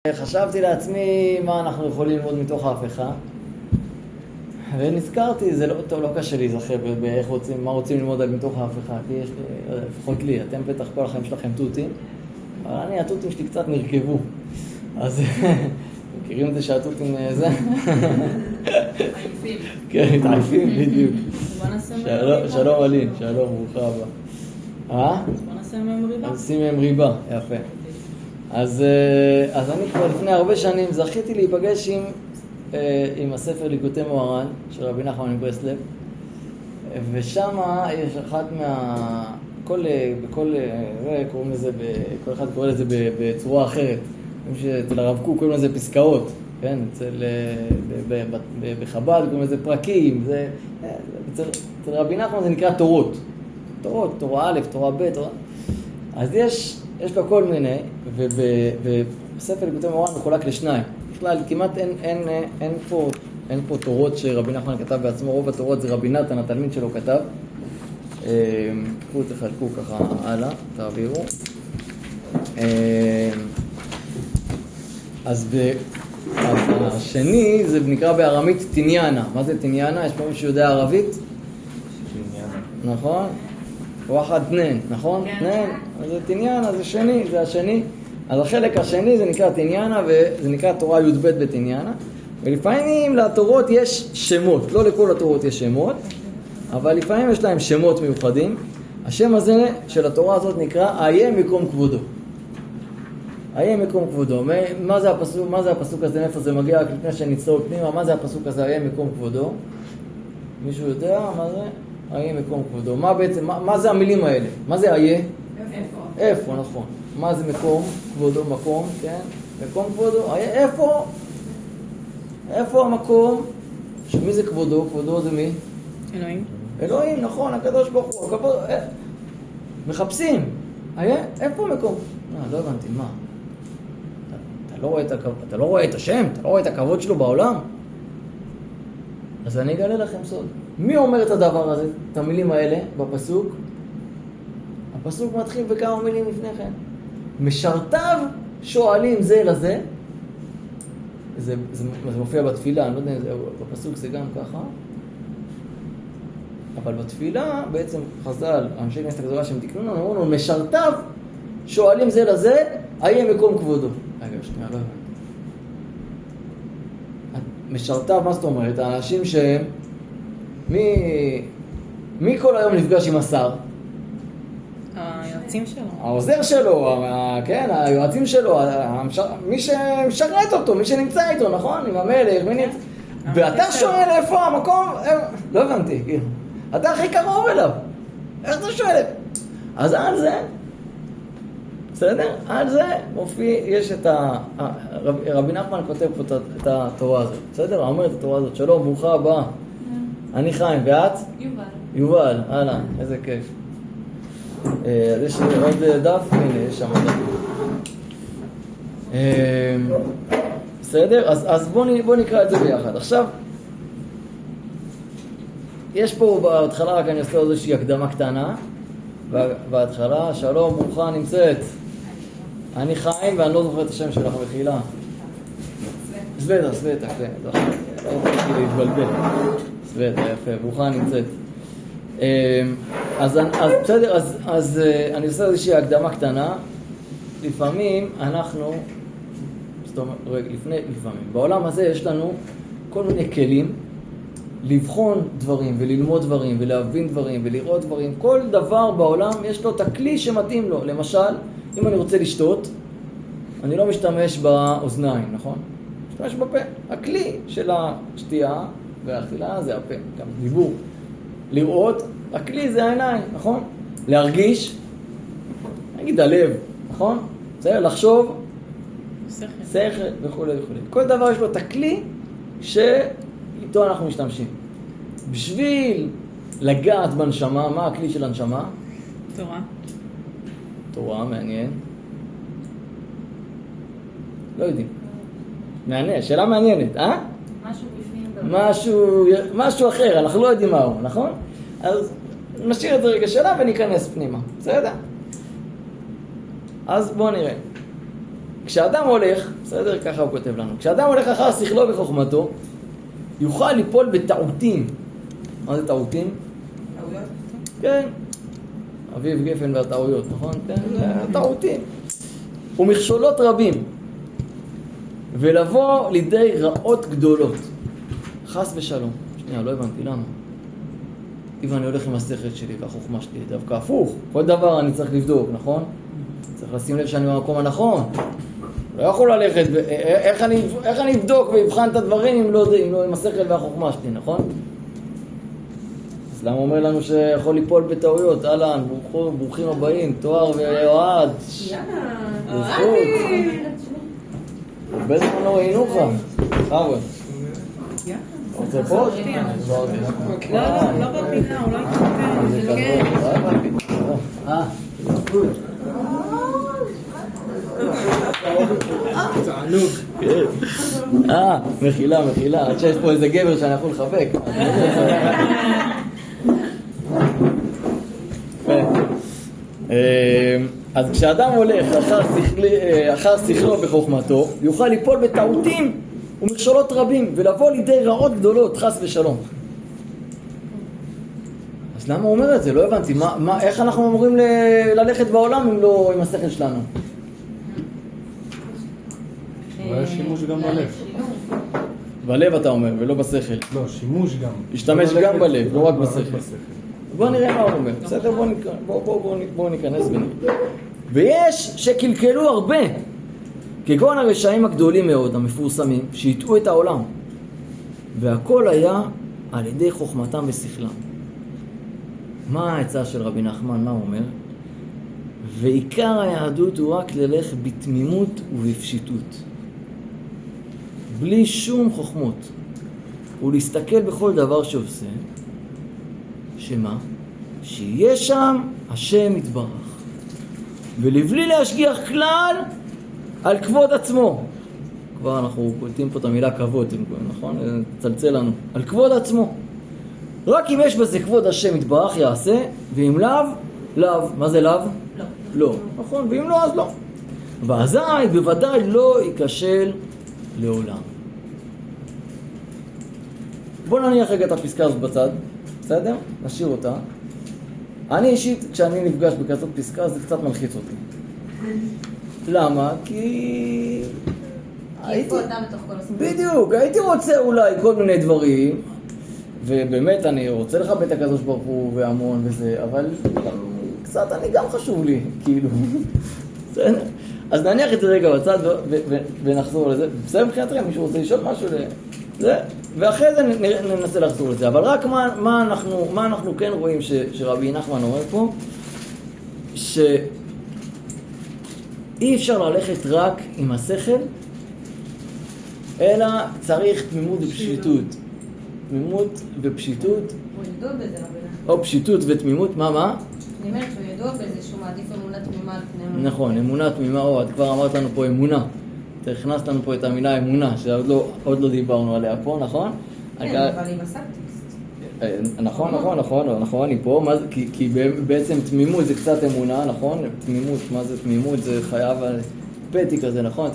חשבתי לעצמי מה אנחנו יכולים ללמוד מתוך ההפכה, ונזכרתי, זה לא קשה להיזכר מה רוצים ללמוד מתוך ההפכה, כי יש לי, לפחות לי, אתם בטח כל החיים שלכם תותים, אבל התותים שלי קצת נרכבו, אז מכירים את זה שהתותים זה? עייפים. כן, מתעייפים בדיוק. בוא נעשה מהם ריבה. שלום אלין, שלום, ברוכה הבאה. בוא נעשה מהם ריבה. אז שים מהם ריבה, יפה. אז אני כבר לפני הרבה שנים זכיתי להיפגש עם הספר ליקוטי מוהר"ן של רבי נחמן מברסלב, ושם יש אחת כל אחד קורא לזה בצורה אחרת. אצל הרב קוק קוראים לזה פסקאות, כן? בחב"ד קוראים לזה פרקים, אצל רבי נחמן זה נקרא תורות. תורה א', תורה ב', אז יש בה כל מיני, ובספר ליקוטי מוהר"ן מחולק לשניים. בכלל, כמעט אין פה תורות שרבי נחמן כתב בעצמו, רוב התורות זה רבי נתן, התלמיד שלו כתב. תחלקו ככה הלאה, תעבירו. אז השני זה נקרא בארמית תניאנה. מה זה תניאנה? יש פה מישהו שיודע ערבית? תניאנה. נכון? וואחד תנן, נכון? כן. תנן, אז זה תניאנה, זה שני, זה השני. אז החלק השני זה נקרא תניאנה, וזה נקרא תורה י"ב בתניאנה. ולפעמים לתורות יש שמות, לא לכל התורות יש שמות, אבל לפעמים יש להם שמות מיוחדים. השם הזה של התורה הזאת נקרא איה מקום כבודו. איה מקום כבודו. מה זה הפסוק הזה, מאיפה זה מגיע? לפני שנצטרף פנימה, מה זה הפסוק הזה, איה מקום כבודו? מישהו יודע מה זה? איה מקום כבודו. מה בעצם, מה זה המילים האלה? מה זה איה? איפה, נכון. מה זה מקום כבודו? מקום, כן? מקום כבודו. איה, איפה המקום? מי זה כבודו? כבודו זה מי? אלוהים. אלוהים, נכון, הקדוש ברוך הוא. מחפשים. איפה המקום? לא הבנתי, מה? אתה לא רואה את השם? אתה לא רואה את הכבוד שלו בעולם? אז אני אגלה לכם סוד. מי אומר את הדבר הזה, את המילים האלה בפסוק? הפסוק מתחיל בכמה מילים לפני כן. משרתיו שואלים זה לזה. זה מופיע בתפילה, אני לא יודע, בפסוק זה גם ככה. אבל בתפילה בעצם חז"ל, אנשי כנסת הגדולה שהם תקנו לנו, אמרו לנו, משרתיו שואלים זה לזה, איה מקום כבודו. רגע, שנייה, לא הבנתי. משרתיו, מה זאת אומרת? האנשים שהם, מי כל היום נפגש עם השר? היועצים שלו. העוזר שלו, כן, היועצים שלו, מי שמשרת אותו, מי שנמצא איתו, נכון? עם המלך, ואתה שואל איפה המקום? לא הבנתי, כאילו. אתה הכי קרוב אליו. איך אתה שואל? אז על זה, בסדר? על זה מופיע, יש את רבי נחמן כותב פה את התורה הזאת, בסדר? אומר את התורה הזאת, שלום, ברוכה הבאה. אני חיים, ואת? יובל, אהלן, איזה כיף. אז יש עוד דף, הנה, יש שם דף. בסדר? אז בוא נקרא את זה ביחד. עכשיו, יש פה בהתחלה, רק אני אעשה עוד איזושהי הקדמה קטנה. בהתחלה, שלום, ברוכה נמצאת. אני חיים, ואני לא זוכר את השם שלך בחילה. סווטה, כן. לא יכולתי להתבלבל. סווטה, יפה, ברוכה נמצאת. אז בסדר, אז אני עושה איזושהי הקדמה קטנה. לפעמים אנחנו, לפעמים, בעולם הזה יש לנו כל מיני כלים לבחון דברים וללמוד דברים ולהבין דברים ולראות דברים. כל דבר בעולם יש לו את הכלי שמתאים לו. למשל, אם אני רוצה לשתות, אני לא משתמש באוזניים, נכון? משתמש בפה. הכלי של השתייה והאכילה זה הפה, גם דיבור. לראות, הכלי זה העיניים, נכון? להרגיש, נגיד הלב, נכון? בסדר, לחשוב, שכל וכו'. כל דבר יש לו את הכלי שאיתו אנחנו משתמשים. בשביל לגעת בנשמה, מה הכלי של הנשמה? תורה, מעניין. לא יודעים. מעניין, שאלה מעניינת, אה? משהו בפנים. משהו אחר, אנחנו לא יודעים מהו, נכון? אז נשאיר את זה רגע שאלה וניכנס פנימה, בסדר? אז בואו נראה. כשאדם הולך, בסדר, ככה הוא כותב לנו, כשאדם הולך אחר שכלו וחוכמתו, יוכל ליפול בטעותים. מה זה טעותים? טעויות? כן. אביב גפן והטעויות, נכון? כן, זה טעותים. ומכשולות רבים. ולבוא לידי רעות גדולות. חס ושלום. שנייה, לא הבנתי, למה? אם אני הולך עם השכל שלי והחוכמה שלי, דווקא הפוך. כל דבר אני צריך לבדוק, נכון? צריך לשים לב שאני במקום הנכון. לא יכול ללכת, איך אני אבדוק ואבחן את הדברים אם לא עם השכל והחוכמה שלי, נכון? אז למה אומר לנו שיכול ליפול בטעויות? אהלן, ברוכים הבאים, תואר ואוהד. אוהדי! בזמן לא ראינו לך. חבר. רוצה פה? לא בפינה, אולי מחילה, עד שיש פה איזה גבר שאני יכול לחבק. אז כשאדם הולך אחר שכלו בחוכמתו, יוכל ליפול בטעותים ומכשולות רבים, ולבוא לידי רעות גדולות, חס ושלום. אז למה הוא אומר את זה? לא הבנתי. איך אנחנו אמורים ללכת בעולם אם לא עם השכל שלנו? אולי שימוש גם בלב. בלב אתה אומר, ולא בשכל. לא, שימוש גם. להשתמש גם בלב, לא רק בשכל. בוא נראה מה הוא אומר. בסדר? בוא ניכנס ונראה. ויש שקלקלו הרבה, כגון הרשעים הגדולים מאוד, המפורסמים, שהטעו את העולם. והכל היה על ידי חוכמתם ושכלם. מה העצה של רבי נחמן? מה הוא אומר? ועיקר היהדות הוא רק ללך בתמימות ובפשיטות. בלי שום חוכמות. ולהסתכל בכל דבר שעושה. שמה? שיש שם השם יתברך. ולבלי להשגיח כלל על כבוד עצמו. כבר אנחנו קולטים פה את המילה כבוד, נכון? צלצל לנו. על כבוד עצמו. רק אם יש בזה כבוד השם יתברך יעשה, ואם לאו, לאו. מה זה לאו? לא. לא. נכון, ואם לא, אז לא. ואזי בוודאי לא ייכשל לעולם. בוא נניח רגע את הפסקה הזאת בצד, בסדר? נשאיר אותה. אני אישית, כשאני נפגש בכזאת פסקה, זה קצת מלחיץ אותי. למה? כי... איפה אתה בתוך כל הסיפור? בדיוק, הייתי רוצה אולי כל מיני דברים, ובאמת אני רוצה לכבד את הקדוש ברוך הוא והמון וזה, אבל קצת אני גם חשוב לי, כאילו. בסדר? אז נניח את זה רגע בצד ונחזור לזה. בסדר מבחינתכם, מישהו רוצה לשאול משהו לזה? ואחרי זה ננסה לחזור לזה. אבל רק מה אנחנו כן רואים שרבי נחמן אומר פה, שאי אפשר ללכת רק עם השכל, אלא צריך תמימות ופשיטות. תמימות ופשיטות. הוא ידוע בזה, רבי נחמן. או פשיטות ותמימות, מה? אני אומרת שהוא ידוע בזה שהוא מעדיף אמונה תמימה על פני אמונה. נכון, אמונה תמימה, או את כבר אמרת לנו פה אמונה. אתה הכנסת לנו פה את המילה אמונה, שעוד לא דיברנו עליה פה, נכון? כן, אבל עם הסבטקסט. נכון, אני פה, כי בעצם תמימות זה קצת אמונה, נכון? תמימות, מה זה תמימות? זה חייב פתי כזה, נכון?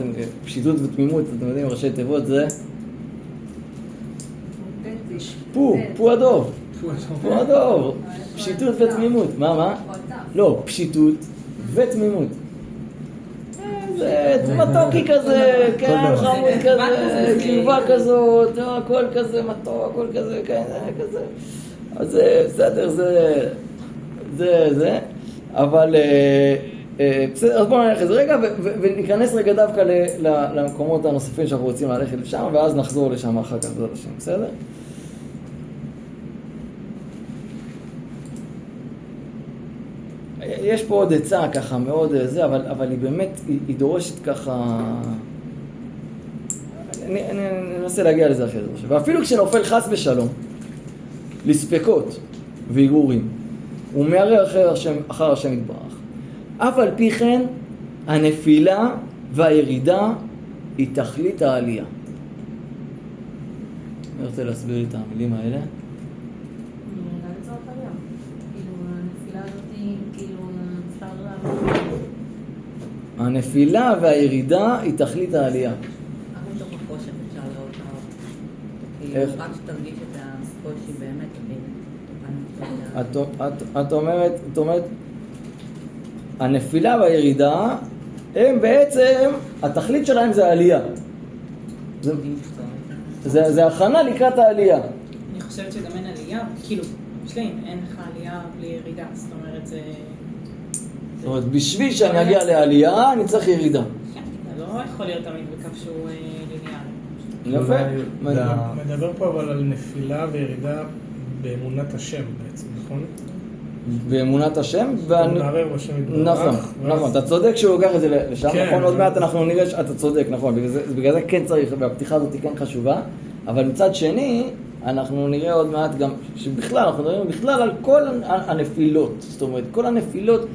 פשיטות ותמימות, אתם יודעים, ראשי תיבות זה? פו הדוב, פשיטות ותמימות, מה? לא, פשיטות ותמימות. זה מתוקי כזה, כן, חמוד כזה, קרבה כזאת, הכל כזה מתוק, הכל כזה, כן, כזה. אז זה בסדר, זה, אבל בסדר, אז בואו נלך את זה רגע וניכנס רגע דווקא למקומות הנוספים שאנחנו רוצים ללכת לשם, ואז נחזור לשם אחר כך בעזרת השם, בסדר? יש פה עוד עצה ככה מאוד זה, אבל היא באמת, היא דורשת ככה... אני אנסה להגיע לזה אחרי זה. ואפילו כשנופל חס ושלום, לספקות והרהורים, הוא מערער אחר השם יתברך. אף על פי כן, הנפילה והירידה היא תכלית העלייה. אני רוצה להסביר לי את המילים האלה. הנפילה והירידה היא תכלית העלייה. רק מתוך החושך אפשר לראות את האור. איך? כאילו, רק שתרגיש את הקושי באמת, את אומרת, הנפילה והירידה, הם בעצם, התכלית שלהם זה העלייה. זה הכנה לקראת העלייה. אני חושבת שגם אין עלייה, כאילו, בשלעים, אין לך עלייה בלי ירידה, זאת אומרת, זה... זאת אומרת, בשביל שאני אגיע לעלייה, אני צריך ירידה. כן, זה לא יכול להיות תמיד בקו שהוא ליניארי. יפה. מדבר פה אבל על נפילה וירידה באמונת השם בעצם, נכון? באמונת השם, מערער בשם יתברך. נכון, אתה צודק שהוא לוקח את זה לשם, כן, נכון, עוד מעט אנחנו נראה שאתה צודק, נכון, בגלל זה כן צריך, והפתיחה הזאת היא כן חשובה, אבל מצד שני, אנחנו נראה עוד מעט גם, שבכלל, אנחנו נראה בכלל על כל הנפילות, זאת אומרת, כל הנפילות,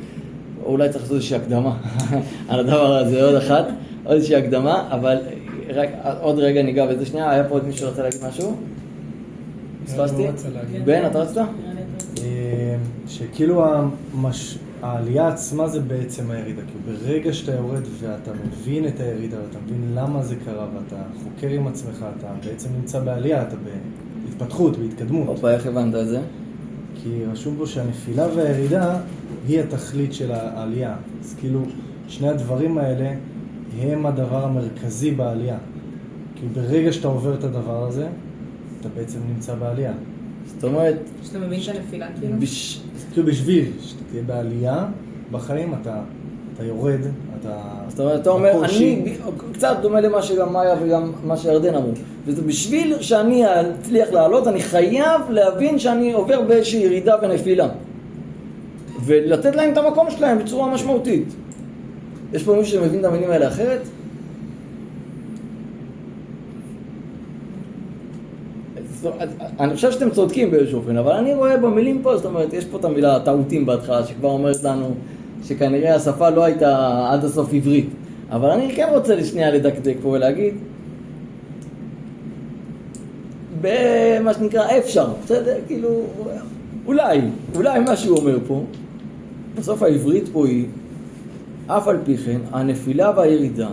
אולי צריך לעשות איזושהי הקדמה על הדבר הזה, עוד איזושהי הקדמה, אבל רק עוד רגע ניגע בזה שנייה, היה פה עוד מישהו שרצה להגיד משהו? הספסתי? בן, אתה רצת? שכאילו העלייה עצמה זה בעצם הירידה, כי ברגע שאתה יורד ואתה מבין את הירידה ואתה מבין למה זה קרה ואתה חוקר עם עצמך, אתה בעצם נמצא בעלייה, אתה בהתפתחות, בהתקדמות. אופה, איך הבנת את זה? כי רשום פה שהנפילה והירידה היא התכלית של העלייה. אז כאילו שני הדברים האלה הם הדבר המרכזי בעלייה. כי ברגע שאתה עובר את הדבר הזה, אתה בעצם נמצא בעלייה. זאת אומרת... שאתה מבין את הנפילה כאילו? כאילו בשביל שאתה תהיה בעלייה בחיים, אתה יורד, זאת אומרת, אתה אומר, אני קצת דומה למה שגם מאיה וגם מה שירדן אמרו. ובשביל שאני אצליח לעלות, אני חייב להבין שאני עובר באיזושהי ירידה ונפילה. ולתת להם את המקום שלהם בצורה משמעותית. יש פה מישהו שמבין את המינים האלה אחרת? אני חושב שאתם צודקים באיזשהו אופן, אבל אני רואה במילים פה, זאת אומרת, יש פה את המילה טעותים בהתחלה, שכבר אומרת לנו שכנראה השפה לא הייתה עד הסוף עברית. אבל אני כן רוצה לשנייה לדקדק פה ולהגיד, במה שנקרא אפשר, בסדר? כאילו, אולי מה שהוא אומר פה, בסוף העברית פה היא, אף על פי כן, הנפילה והירידה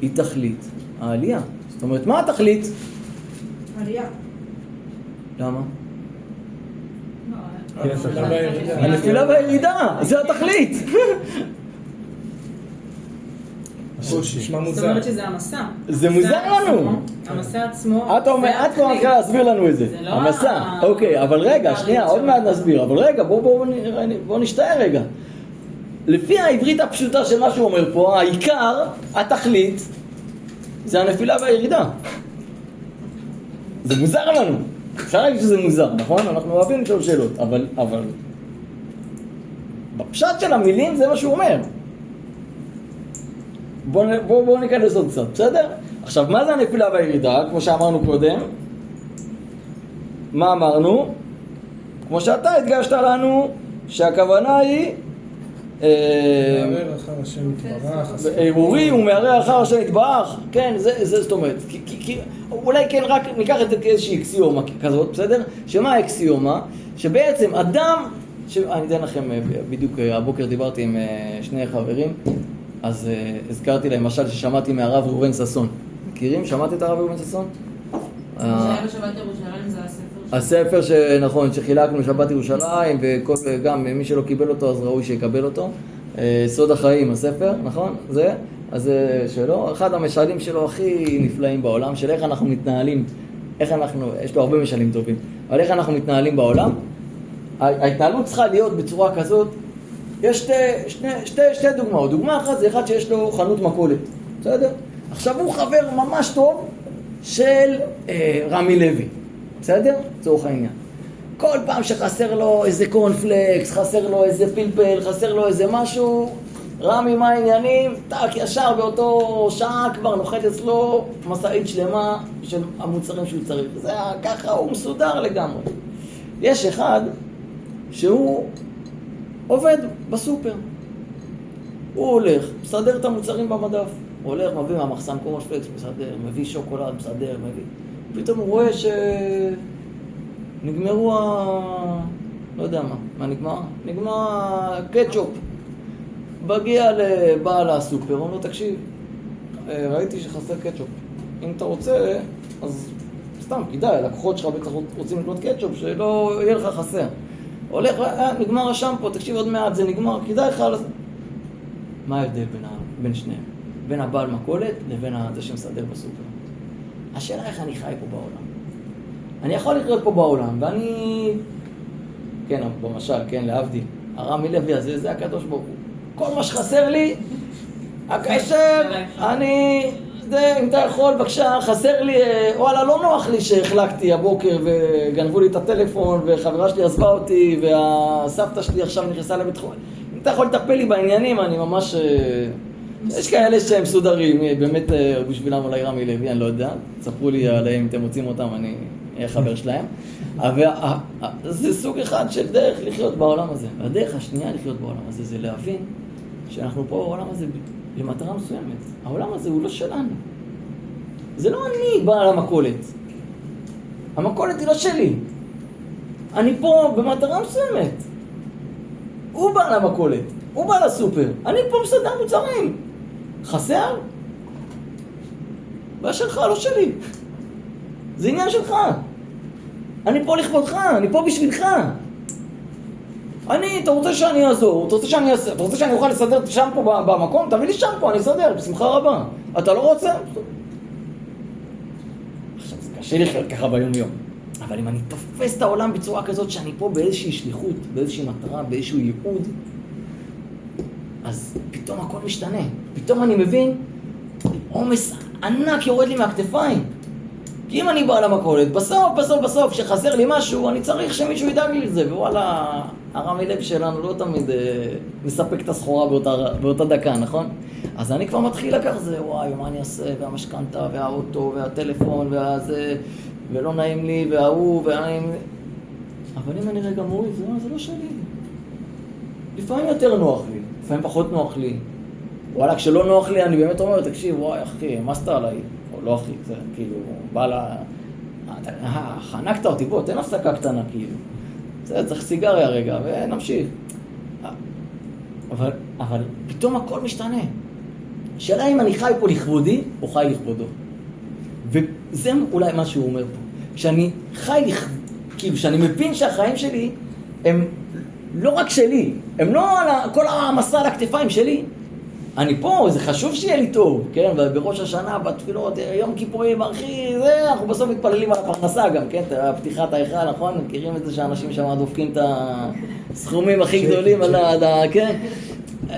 היא תכלית העלייה. זאת אומרת, מה התכלית? עלייה. למה? הנפילה הנפילה והירידה, זה התכלית. נשמע זאת מוזר. אומרת שזה המסע. זה מוזר לנו. המסע עצמו... את כבר מתחילה להסביר לנו את זה. זה לא המסע. אוקיי, אבל רגע, שנייה, עוד מעט נסביר. אבל רגע, בואו נשתער רגע. לפי העברית הפשוטה של מה שהוא אומר פה, העיקר, התכלית, זה הנפילה והירידה. זה מוזר לנו. אפשר להגיד שזה מוזר, נכון? אנחנו אוהבים לשאול שאלות, אבל בפשט של המילים זה מה שהוא אומר. בואו ניכנס עוד קצת, בסדר? עכשיו, מה זה הנפילה והירידה? כמו שאמרנו קודם, מה אמרנו? כמו שאתה הדגשת לנו, שהכוונה היא מערער אחר השם יתברך. ערעורי ומערער אחר השם יתברך. כן, זה זאת אומרת. אולי כן רק ניקח את זה כאיזושהי אקסיומה כזאת, בסדר? שמה האקסיומה? שבעצם אדם, אני אתן לכם, בדיוק הבוקר דיברתי עם שני חברים, אז הזכרתי להם, למשל ששמעתי מהרב ראובן ששון. מכירים? שמעתי את הרב ראובן ששון? שהיה בשבת ירושלים זה הספר שנכון, שחילקנו שבת ירושלים, וגם מי שלא קיבל אותו אז ראוי שיקבל אותו. סוד החיים, הספר, נכון? זה? אז זה שלו. אחד המשלים שלו הכי נפלאים בעולם, של איך אנחנו מתנהלים, יש לו הרבה משלים טובים, אבל איך אנחנו מתנהלים בעולם. ההתנהלות צריכה להיות בצורה כזאת. יש שתי דוגמאות. דוגמה אחת זה אחד שיש לו חנות מכולת, בסדר? עכשיו הוא חבר ממש טוב של רמי לוי, בסדר? צורך העניין. כל פעם שחסר לו איזה קורנפלקס, חסר לו איזה פלפל, חסר לו איזה משהו, רמי מה העניינים? טק, ישר באותו שעה כבר נוחת אצלו מסעית שלמה של המוצרים שהוא צריך. זה ככה, הוא מסודר לגמרי. יש אחד שהוא עובד בסופר. הוא הולך, מסדר את המוצרים במדף. הוא הולך, מביא מהמחסן קורנפלקס, מסדר, מביא שוקולד, מסדר, מביא. פתאום הוא רואה שנגמרו לא יודע מה נגמר? נגמר קטשופ. מגיע לבעל הסופר, אומר לו, תקשיב, ראיתי שחסר קטשופ. אם אתה רוצה, אז סתם, כדאי, לקוחות שלך בטח רוצים לקנות קטשופ, שלא יהיה לך חסר. הולך, נגמר השמפו, תקשיב עוד מעט, זה נגמר, כדאי לך... מה ההבדל בין שניהם? בין הבעל מכולת לבין זה שמסדר בסופר. השאלה איך אני חי פה בעולם. אני יכול לחיות פה בעולם, ואני... כן, במשל, כן, להבדיל. הרמי לוי הזה, זה הקדוש ברוך הוא. כל מה שחסר לי, הקשר, אני... זה, אם אתה יכול, בבקשה, חסר לי... וואלה, לא נוח לי שהחלקתי הבוקר וגנבו לי את הטלפון, וחברה שלי עזבה אותי, והסבתא שלי עכשיו נכנסה לבית חולים. אם אתה יכול לטפל לי בעניינים, אני ממש... יש כאלה שהם מסודרים, באמת בשבילם אולי רמי לוי, אני לא יודע. תספרו לי עליהם, אם אתם מוצאים אותם, אני אהיה חבר שלהם. אבל זה סוג אחד של דרך לחיות בעולם הזה. והדרך השנייה לחיות בעולם הזה זה להבין שאנחנו פה בעולם הזה למטרה מסוימת. העולם הזה הוא לא שלנו. זה לא אני בעל המכולת. המכולת היא לא שלי. אני פה במטרה מסוימת. הוא בעל המכולת. הוא בעל הסופר. אני פה מסדר מוצרים. חסר? בעיה שלך, לא שלי. זה עניין שלך. אני פה לכבודך, אני פה בשבילך. אתה רוצה שאני אעזור, אתה רוצה שאני אוכל לסדר את השמפו במקום? תביא לי שמפו, אני אסדר, בשמחה רבה. אתה לא רוצה? עכשיו, זה קשה לחיות ככה ביום יום. אבל אם אני תופס את העולם בצורה כזאת שאני פה באיזושהי שליחות, באיזושהי מטרה, באיזשהו ייעוד, אז פתאום הכל משתנה. פתאום אני מבין, עומס ענק יורד לי מהכתפיים. כי אם אני בא למכולת, בסוף, שחסר לי משהו, אני צריך שמישהו ידאג לי לזה. ווואלה, הרמי לב שלנו לא תמיד מספק את הסחורה באותה דקה, נכון? אז אני כבר מתחיל לקח זה, וואי, מה אני אעשה? והמשכנתה, והאוטו, והטלפון, והזה, ולא נעים לי, וההוא, אבל אם אני רגע מוריד, זה לא שלי. לפעמים יותר נוח לי, לפעמים פחות נוח לי. וואלה, כשלא נוח לי, אני באמת אומר, תקשיב, וואי, אחי, מה עשתה עליי? או לא אחי, זה כאילו, בא לה... חנקת אותי, בוא, תן הפסקה קטנה, כאילו. זה צריך סיגריה רגע, ונמשיך. אבל פתאום הכל משתנה. שאלה אם אני חי פה לכבודי, או חי לכבודו. וזה אולי מה שהוא אומר פה. כשאני חי כאילו, כשאני מבין שהחיים שלי הם לא רק שלי, הם לא על כל המסע על הכתפיים שלי. אני פה, זה חשוב שיהיה לי טוב, כן? ובראש השנה, בתפילות, יום כיפורים, אחי, זה, אנחנו בסוף מתפללים על הפרנסה גם, כן? פתיחת ההיכל, נכון? מכירים את זה שאנשים שם דופקים את הסכומים הכי גדולים על כן?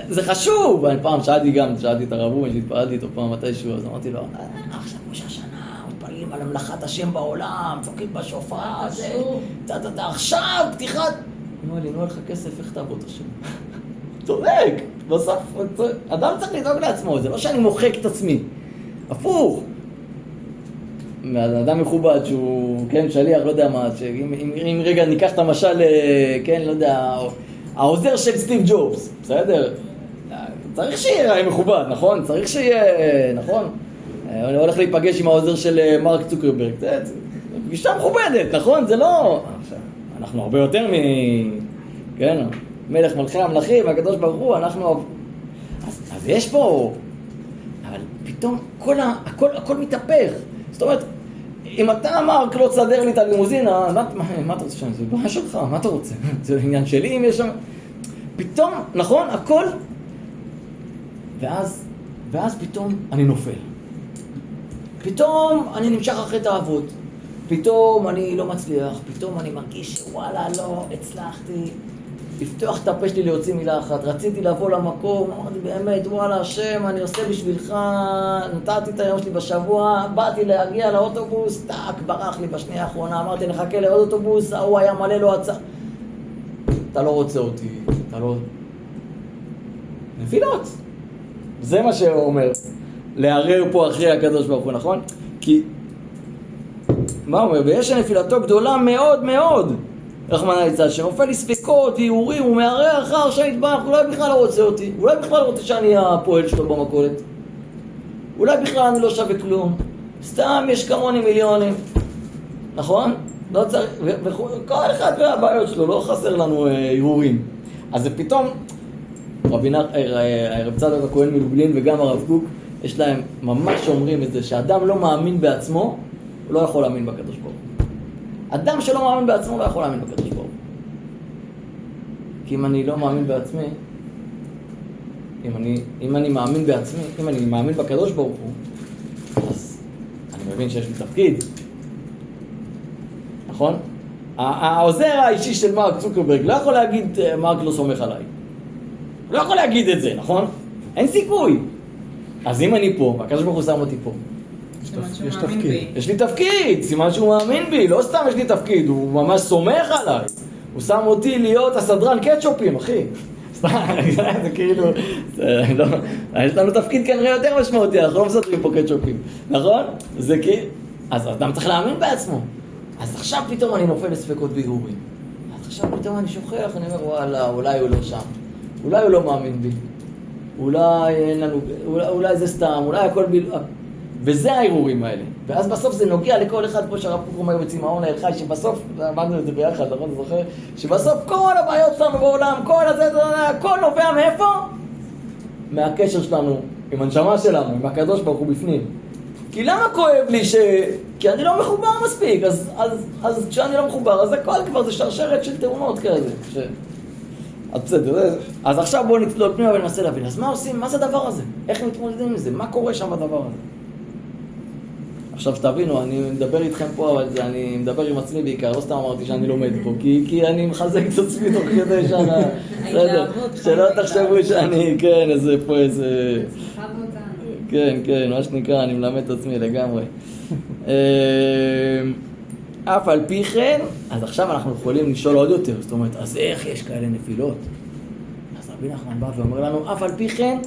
זה חשוב! ואני פעם שאלתי את הרב רובן, שהתפעלתי איתו פעם מתישהו, אז אמרתי לו, עכשיו ראש השנה, מתפללים על המלאכת השם בעולם, צוקים בשופר, זה, עכשיו, פתיחת... אמר לי, נו, לך כסף, איך תעבוד השם? צודק, בסוף, אדם צריך לדאוג לעצמו, זה לא שאני מוחק את עצמי, הפוך. אדם מכובד שהוא, כן, שליח, לא יודע מה, אם רגע ניקח את המשל, כן, לא יודע, העוזר של סטיב ג'ובס, בסדר? צריך שיהיה מכובד, נכון? צריך שיהיה, נכון? אני הולך להיפגש עם העוזר של מרק צוקרברג, זה פגישה מכובדת, נכון? זה לא... אנחנו הרבה יותר כן, מלך מלכי המלכים, הקדוש ברוך הוא, אנחנו... אז יש פה... אבל פתאום הכל מתהפך. זאת אומרת, אם אתה מרק לא תסדר לי את הלימוזינה, מה אתה רוצה שם? זה בעיה שלך, מה אתה רוצה? זה עניין שלי אם יש שם... פתאום, נכון, הכל... ואז פתאום אני נופל. פתאום אני נמשך אחרי תאוות. פתאום אני לא מצליח, פתאום אני מרגיש שוואלה, לא הצלחתי לפתוח את הפה שלי להוציא מילה אחת. רציתי לבוא למקום, אמרתי באמת, וואלה, השם, אני עושה בשבילך, נתתי את היום שלי בשבוע, באתי להגיע לאוטובוס, טק, ברח לי בשנייה האחרונה, אמרתי, נחכה לעוד אוטובוס, הוא היה מלא, לא עצר. אתה לא רוצה אותי, אתה לא... נפילות. זה מה שהוא אומר, לערער פה אחרי הקדוש ברוך הוא, נכון? כי... מה הוא אומר? ויש נפילתו גדולה מאוד מאוד, רחמנא ליצלן, שנופל לי ספקות, איורים, הוא מערער אחר שהתברך, אולי בכלל לא רוצה אותי, אולי בכלל רוצה שאני הפועל שלו במכולת, אולי בכלל אני לא שווה כלום, סתם יש כמוני מיליונים, נכון? לא צריך, וכל אחד והבעיות שלו, לא חסר לנו איורים. אז זה פתאום, הרב צדוק הכהן מלובלין וגם הרב קוק, יש להם ממש אומרים את זה, שאדם לא מאמין בעצמו, הוא לא יכול להאמין בקדוש ברוך הוא. אדם שלא מאמין בעצמו לא יכול להאמין בקדוש ברוך הוא. כי אם אני לא מאמין בעצמי, אם אני מאמין בעצמי, אם אני מאמין בקדוש ברוך הוא, אז אני מבין שיש לי תפקיד. נכון? העוזר האישי של מרק צוקרברג לא יכול להגיד מרק לא סומך עליי. הוא לא יכול להגיד את זה, נכון? אין סיכוי. אז אם אני פה, הקדוש ברוך הוא שם אותי פה. יש תפקיד. יש לי תפקיד, סימן שהוא מאמין בי, לא סתם יש לי תפקיד, הוא ממש סומך עליי. הוא שם אותי להיות הסדרן קטשופים, אחי. סתם, זה כאילו, יש לנו תפקיד כנראה יותר משמעותי, אנחנו לא מסדרים פה קטשופים, נכון? זה כאילו, אז אדם צריך להאמין בעצמו. אז עכשיו פתאום אני נופל לספקות והרהורים. אז עכשיו פתאום אני שוכח, אני אומר, וואלה, אולי הוא לא שם. אולי הוא לא מאמין בי. אולי אין לנו, אולי זה סתם, אולי הכל וזה ההרהורים האלה. ואז בסוף זה נוגע לכל אחד פה שהרב קוק אומר בצמאון האלחי, שבסוף, אמרנו את זה ביחד, נכון, אתה זוכר? שבסוף כל הבעיות שלנו בעולם, כל הזה, הכל נובע מאיפה? מהקשר שלנו עם הנשמה שלנו, עם הקדוש ברוך הוא בפנים. כי למה כואב לי כי אני לא מחובר מספיק, אז כשאני לא מחובר, אז הכל כבר זה שרשרת של תאונות כאלה. אז בסדר, אז עכשיו בואו נצלול פנימה וננסה להבין. אז מה עושים? מה זה הדבר הזה? איך מתמודדים עם זה? מה קורה שם בדבר הזה? עכשיו שתבינו, אני מדבר איתכם פה, אבל אני מדבר עם עצמי בעיקר, לא סתם אמרתי שאני לומד פה, כי אני מחזק את עצמי תוך כדי שנה, בסדר, שלא תחשבו שאני, כן, איזה, כן, מה שנקרא, אני מלמד את עצמי לגמרי. אף על פי כן, אז עכשיו אנחנו יכולים לשאול עוד יותר, זאת אומרת, אז איך יש כאלה נפילות? אז רבי נחמן בא ואומר לנו, אף על פי כן,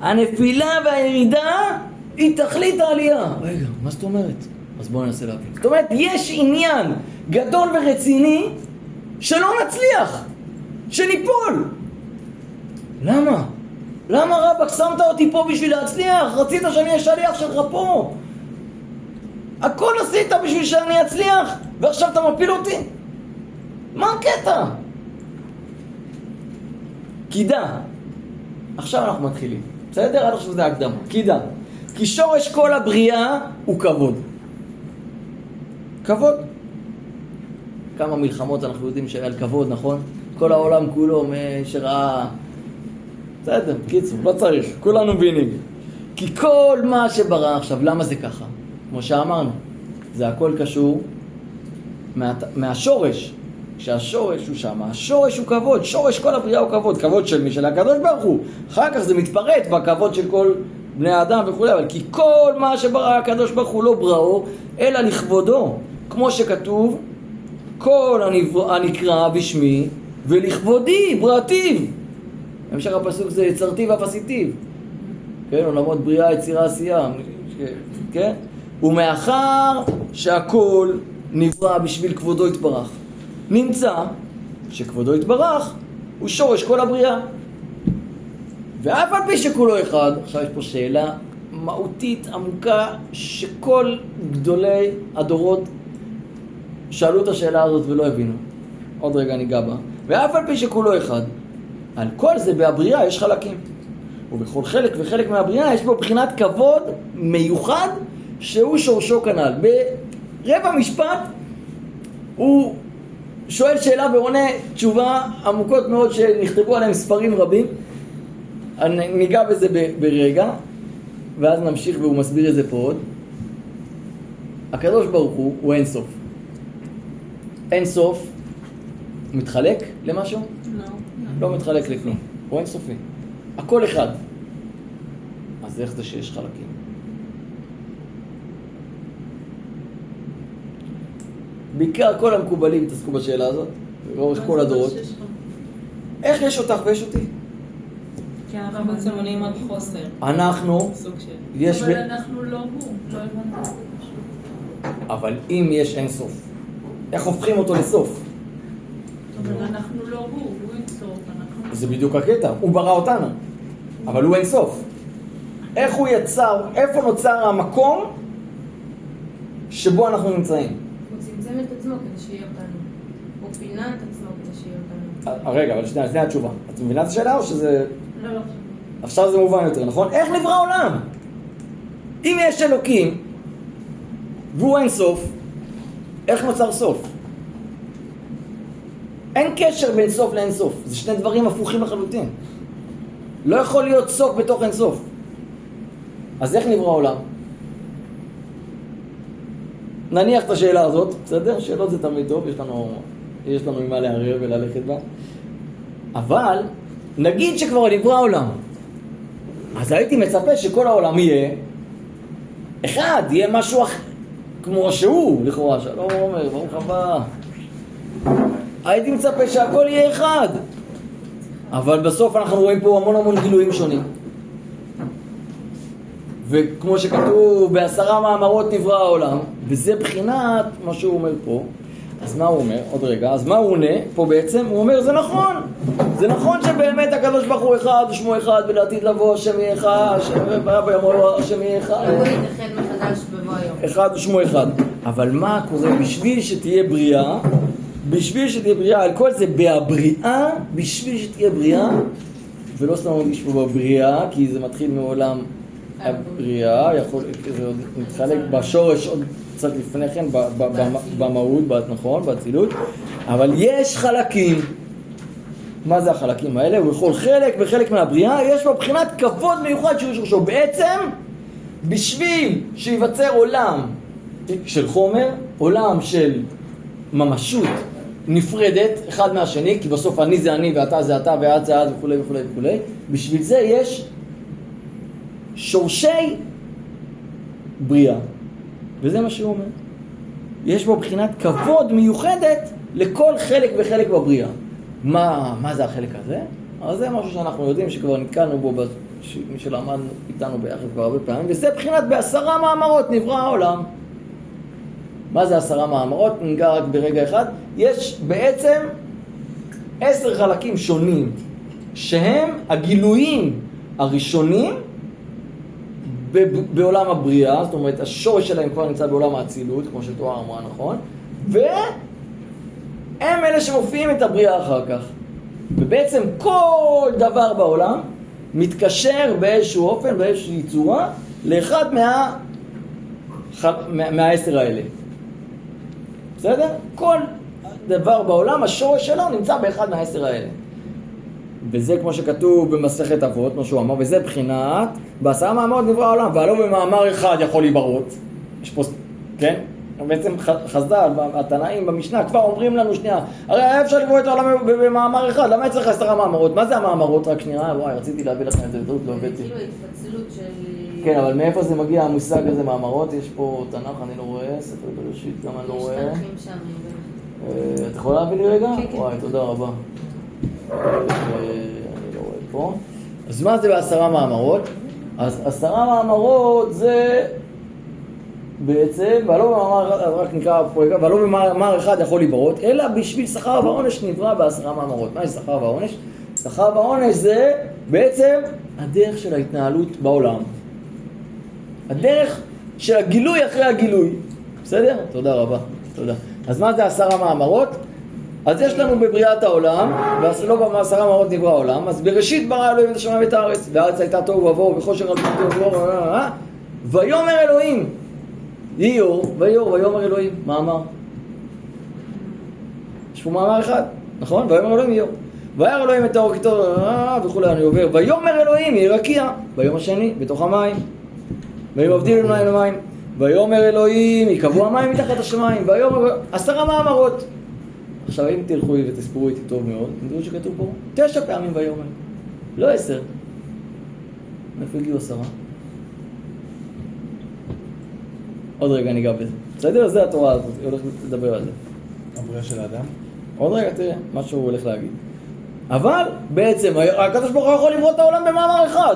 הנפילה והירידה היא תכלית העלייה. רגע, מה זאת אומרת? אז בואו ננסה להבין. זאת אומרת, יש עניין גדול ורציני שלא נצליח, שניפול. למה? למה רבק שמת אותי פה בשביל להצליח? רצית שאני אהיה שליח שלך פה. הכל עשית בשביל שאני אצליח, ועכשיו אתה מפיל אותי? מה הקטע? קידה. עכשיו אנחנו מתחילים. בסדר? עד עכשיו זה הקדמה. קידה. כי שורש כל הבריאה הוא כבוד. כבוד. כמה מלחמות אנחנו יודעים שהיה על כבוד, נכון? כל העולם כולו שראה... בסדר, קיצור, לא צריך. כולנו מבינים. כי כל מה שברא עכשיו, למה זה ככה? כמו שאמרנו, זה הכל קשור מהשורש. כשהשורש הוא שם, השורש הוא כבוד, שורש כל הבריאה הוא כבוד. כבוד של מי? של הקדוש ברוך הוא. אחר כך זה מתפרט בכבוד של כל בני האדם וכו', אבל כי כל מה שברא הקדוש ברוך הוא לא בראו, אלא לכבודו. כמו שכתוב, כל הנקרא בשמי ולכבודי בראתיו. המשך הפסוק זה יצרתי ואף עשיתיו. כן, עולמות בריאה, יצירה, עשייה. כן? ומאחר שהכל נברא בשביל כבודו יתברך, נמצא שכבודו יתברך הוא שורש כל הבריאה. ואף על פי שכולו אחד, עכשיו יש פה שאלה מהותית עמוקה שכל גדולי הדורות שאלו את השאלה הזאת ולא הבינו. עוד רגע ניגע בה. ואף על פי שכולו אחד, על כל זה בהבריאה יש חלקים. ובכל חלק וחלק מהבריאה יש בו בחינת כבוד מיוחד שהוא שורשו כנ"ל. ברבע משפט הוא שואל שאלה ועונה תשובה עמוקות מאוד שנכתבו עליהם ספרים רבים. ניגע בזה ברגע, ואז נמשיך והוא מסביר את זה פה עוד. הקדוש ברוך הוא אין סוף. אין סוף מתחלק למשהו? לא מתחלק לכלום. הוא אין סופי. הכל אחד. אז איך זה שיש חלקים? בעיקר כל המקובלים התעסקו בשאלה הזאת, לאורך כל הדורות. איך יש אותך ויש אותי? כי אנחנו בעצם עונים על חוסר. אנחנו, יש אבל אנחנו לא הוא, לא הבנת. אבל אם יש אין סוף, איך הופכים אותו לסוף? אבל אנחנו לא הוא אין סוף. זה בדיוק הקטע, הוא ברא אותנו, אבל הוא אין סוף. איך הוא יצר, איפה נוצר המקום שבו אנחנו נמצאים? הוא צמצם את עצמו כדי שיהיה אותנו. הוא פינה את עצמו כדי שיהיה אותנו. רגע, אבל שנייה, לפני התשובה. את מבינה את השאלה או שזה... לא. עכשיו זה מובן יותר, נכון? איך נברא העולם? אם יש אלוקים, והוא אין סוף, איך נוצר סוף? אין קשר בין סוף לאין סוף. זה שני דברים הפוכים לחלוטין. לא יכול להיות סוף בתוך אין סוף. אז איך נברא העולם? נניח את השאלה הזאת, בסדר? שאלות זה תמיד טוב, יש לנו עם מה לערער וללכת בה. אבל נגיד שכבר נברא העולם, אז הייתי מצפה שכל העולם יהיה אחד, יהיה משהו כמו שהוא, לכאורה. שלום עומר, ברוך הבא. הייתי מצפה שהכל יהיה אחד. אבל בסוף אנחנו רואים פה המון גילויים שונים. וכמו שכתוב, ב10 מאמרות נברא העולם, וזה בחינת מה שהוא אומר פה. אז מה הוא אומר? עוד רגע. אז מה הוא עונה פה בעצם? הוא אומר, זה נכון. זה נכון שבאמת הקדוש ברוך הוא אחד ושמו אחד, ולעתיד לבוא השם יהיה אחד, השם יהיה אחד. הוא יתאחד מחדש בבוא היום. אחד ושמו אחד. אבל מה קורה בשביל שתהיה בריאה? בשביל שתהיה בריאה, על כל זה בהבריאה, בשביל שתהיה בריאה, ולא סתם מרגיש פה בבריאה, כי זה מתחיל מעולם הבריאה, זה מתחלק בשורש עוד קצת לפני כן, במהות, נכון, באצילות, אבל יש חלקים. מה זה החלקים האלה? הוא יכול חלק וחלק מהבריאה, יש בו בחינת כבוד מיוחד שהוא שורשו. בעצם, בשביל שיווצר עולם של חומר, עולם של ממשות נפרדת אחד מהשני, כי בסוף אני זה אני ואתה זה אתה ואת זה את וכו' וכו' וכו'. בשביל זה יש שורשי בריאה. וזה מה שהוא אומר. יש בו בחינת כבוד מיוחדת לכל חלק וחלק בבריאה. מה זה החלק הזה? אז זה משהו שאנחנו יודעים שכבר נתקלנו בו, מי שלמד איתנו ביחד כבר הרבה פעמים, וזה בחינת ב10 מאמרות נברא העולם. מה זה 10 מאמרות? ניגע רק ברגע אחד. יש בעצם 10 חלקים שונים, שהם הגילויים הראשונים בעולם הבריאה, זאת אומרת, השורש שלהם כבר נמצא בעולם האצילות, כמו שתואר אמרה, נכון? והם אלה שמופיעים את הבריאה אחר כך. ובעצם כל דבר בעולם מתקשר באיזשהו אופן, באיזושהי צורה, לאחד מה10 האלה. בסדר? כל דבר בעולם, השורש שלו נמצא באחד מה10 האלה. וזה כמו שכתוב במסכת אבות, מה שהוא אמר, וזה בחינת, ב10 מאמרות נברא העולם, ולא במאמר אחד יכול להיברות. יש פה, כן? בעצם חז"ל, התנאים במשנה, כבר אומרים לנו שנייה, הרי היה אפשר לקרוא את העולם במאמר אחד, למה צריך 10 מאמרות? מה זה המאמרות? רק שנייה, וואי, רציתי להביא לכם את זה, לא הבאתי. כאילו התפצלות של... כן, אבל מאיפה זה מגיע המושג הזה מאמרות? יש פה תנ"ך, אני לא רואה, ספר בראשית, גם אני לא רואה. יש תנכים שם. את יכולה להביא לי רגע? כן, כן. וואי, תודה רבה. אני לא רואה פה. אז מה זה ב10 מאמרות? אז 10 מאמרות זה בעצם, ולא במאמר, רק נקרא פה, ולא במאמר אחד יכול להיברות, אלא בשביל שכר ועונש נברא ב10 מאמרות. מה זה שכר ועונש? שכר ועונש זה בעצם הדרך של ההתנהלות בעולם. הדרך של הגילוי אחרי הגילוי. בסדר? תודה רבה. תודה. אז מה זה 10 מאמרות? אז יש לנו בבריאת העולם, ולא ב10 מאמרות נברא העולם, אז בראשית ברא אלוהים את השמיים ואת הארץ, והארץ הייתה תוהו ובוהו וחושך על פני תוהו ובוהו, ויאמר אלוהים, יהי אור, ויאמר אלוהים, מה אמר? יש פה מאמר אחד, נכון? ויאמר אלוהים יהי אור. וירא אלוהים את האור כי טוב וכולי, אני עובר. ויאמר אלוהים יהי רקיע, ביום השני, בתוך המים. ויהיו מבדילים מים למים. ויאמר אלוהים יקבעו המים מתחת השמיים. ויאמר 10 מאמרות. עכשיו אם תלכו ותספרו איתי טוב מאוד, תדעו שכתוב פה 9 פעמים ויאמר. לא 10. מאיפה הגיעו 10? עוד רגע ניגע בזה. בסדר? זה התורה הזאת, היא הולכת לדבר על זה. הבריאה של האדם? עוד רגע תראה מה שהוא הולך להגיד. אבל בעצם הקדוש ברוך הוא יכול לברוא את העולם במאמר אחד.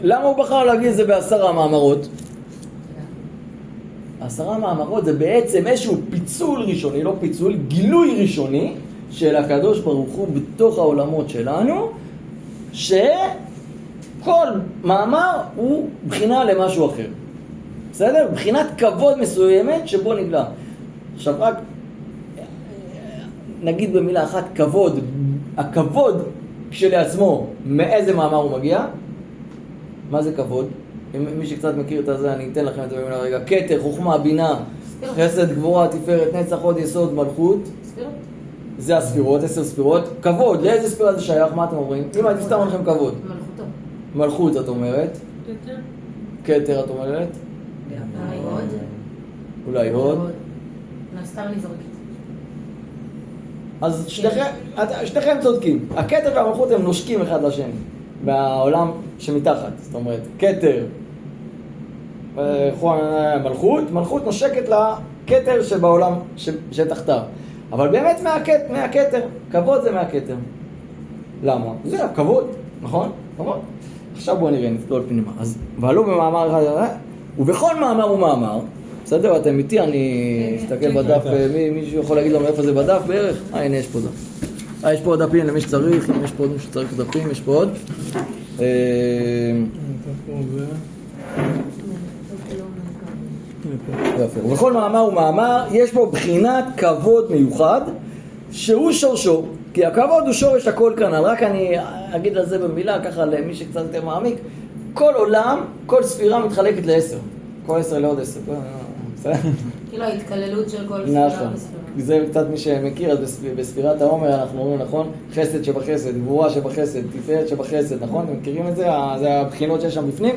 למה הוא בחר להגיד את זה ב10 מאמרות? 10 מאמרות זה בעצם איזשהו פיצול ראשוני, לא פיצול, גילוי ראשוני של הקדוש ברוך הוא בתוך העולמות שלנו, שכל מאמר הוא בחינה למשהו אחר. בסדר? בחינת כבוד מסוימת שבו נגלה. עכשיו רק נגיד במילה אחת, כבוד. הכבוד כשלעצמו, מאיזה מאמר הוא מגיע? מה זה כבוד? אם מי שקצת מכיר את זה, אני אתן לכם את זה במילה רגע. כתר, חוכמה, בינה, חסד, גבורה, תפארת, נצח, הוד, יסוד, מלכות. ספירות. זה הספירות, 10 ספירות. כבוד, לאיזה ספירה זה שייך? מה אתם אומרים? אם הייתי סתם לכם כבוד. מלכותו. מלכות את אומרת. כתר את אומרת. אולי עוד. אולי הוד. סתם אני זורקת. אז שניכם צודקים. הכתר והמלכות הם נושקים אחד לשני. מהעולם שמתחת. זאת אומרת, כתר, מלכות נושקת לכתר שבעולם שתחתיו. אבל באמת מהכתר. כבוד זה מהכתר. למה? זה הכבוד, נכון? כבוד. עכשיו בואו נראה, נצלול פנימה. אז ועלו במאמר אחד, ובכל מאמר ומאמר, בסדר, אתם איתי, אני אסתכל בדף, מישהו יכול להגיד לנו איפה זה בדף בערך? הנה, יש פה דף. יש פה עוד דפים למי שצריך, אם יש פה עוד מי שצריך דפים, יש פה עוד. ובכל מאמר ומאמר יש פה בחינת כבוד מיוחד שהוא שורשו, כי הכבוד הוא שורש הכל כאן. רק אני אגיד על זה במילה ככה למי שקצת יותר מעמיק. כל עולם, כל ספירה מתחלקת ל10, כל 10 לעוד 10. כאילו ההתקללות של כל ספירה נכון, בספירה. זה קצת מי שמכיר, אז בספירת העומר אנחנו אומרים, נכון? חסד שבחסד, גבורה שבחסד, תפארת שבחסד, נכון? אתם מכירים את זה? זה הבחינות שיש שם בפנים.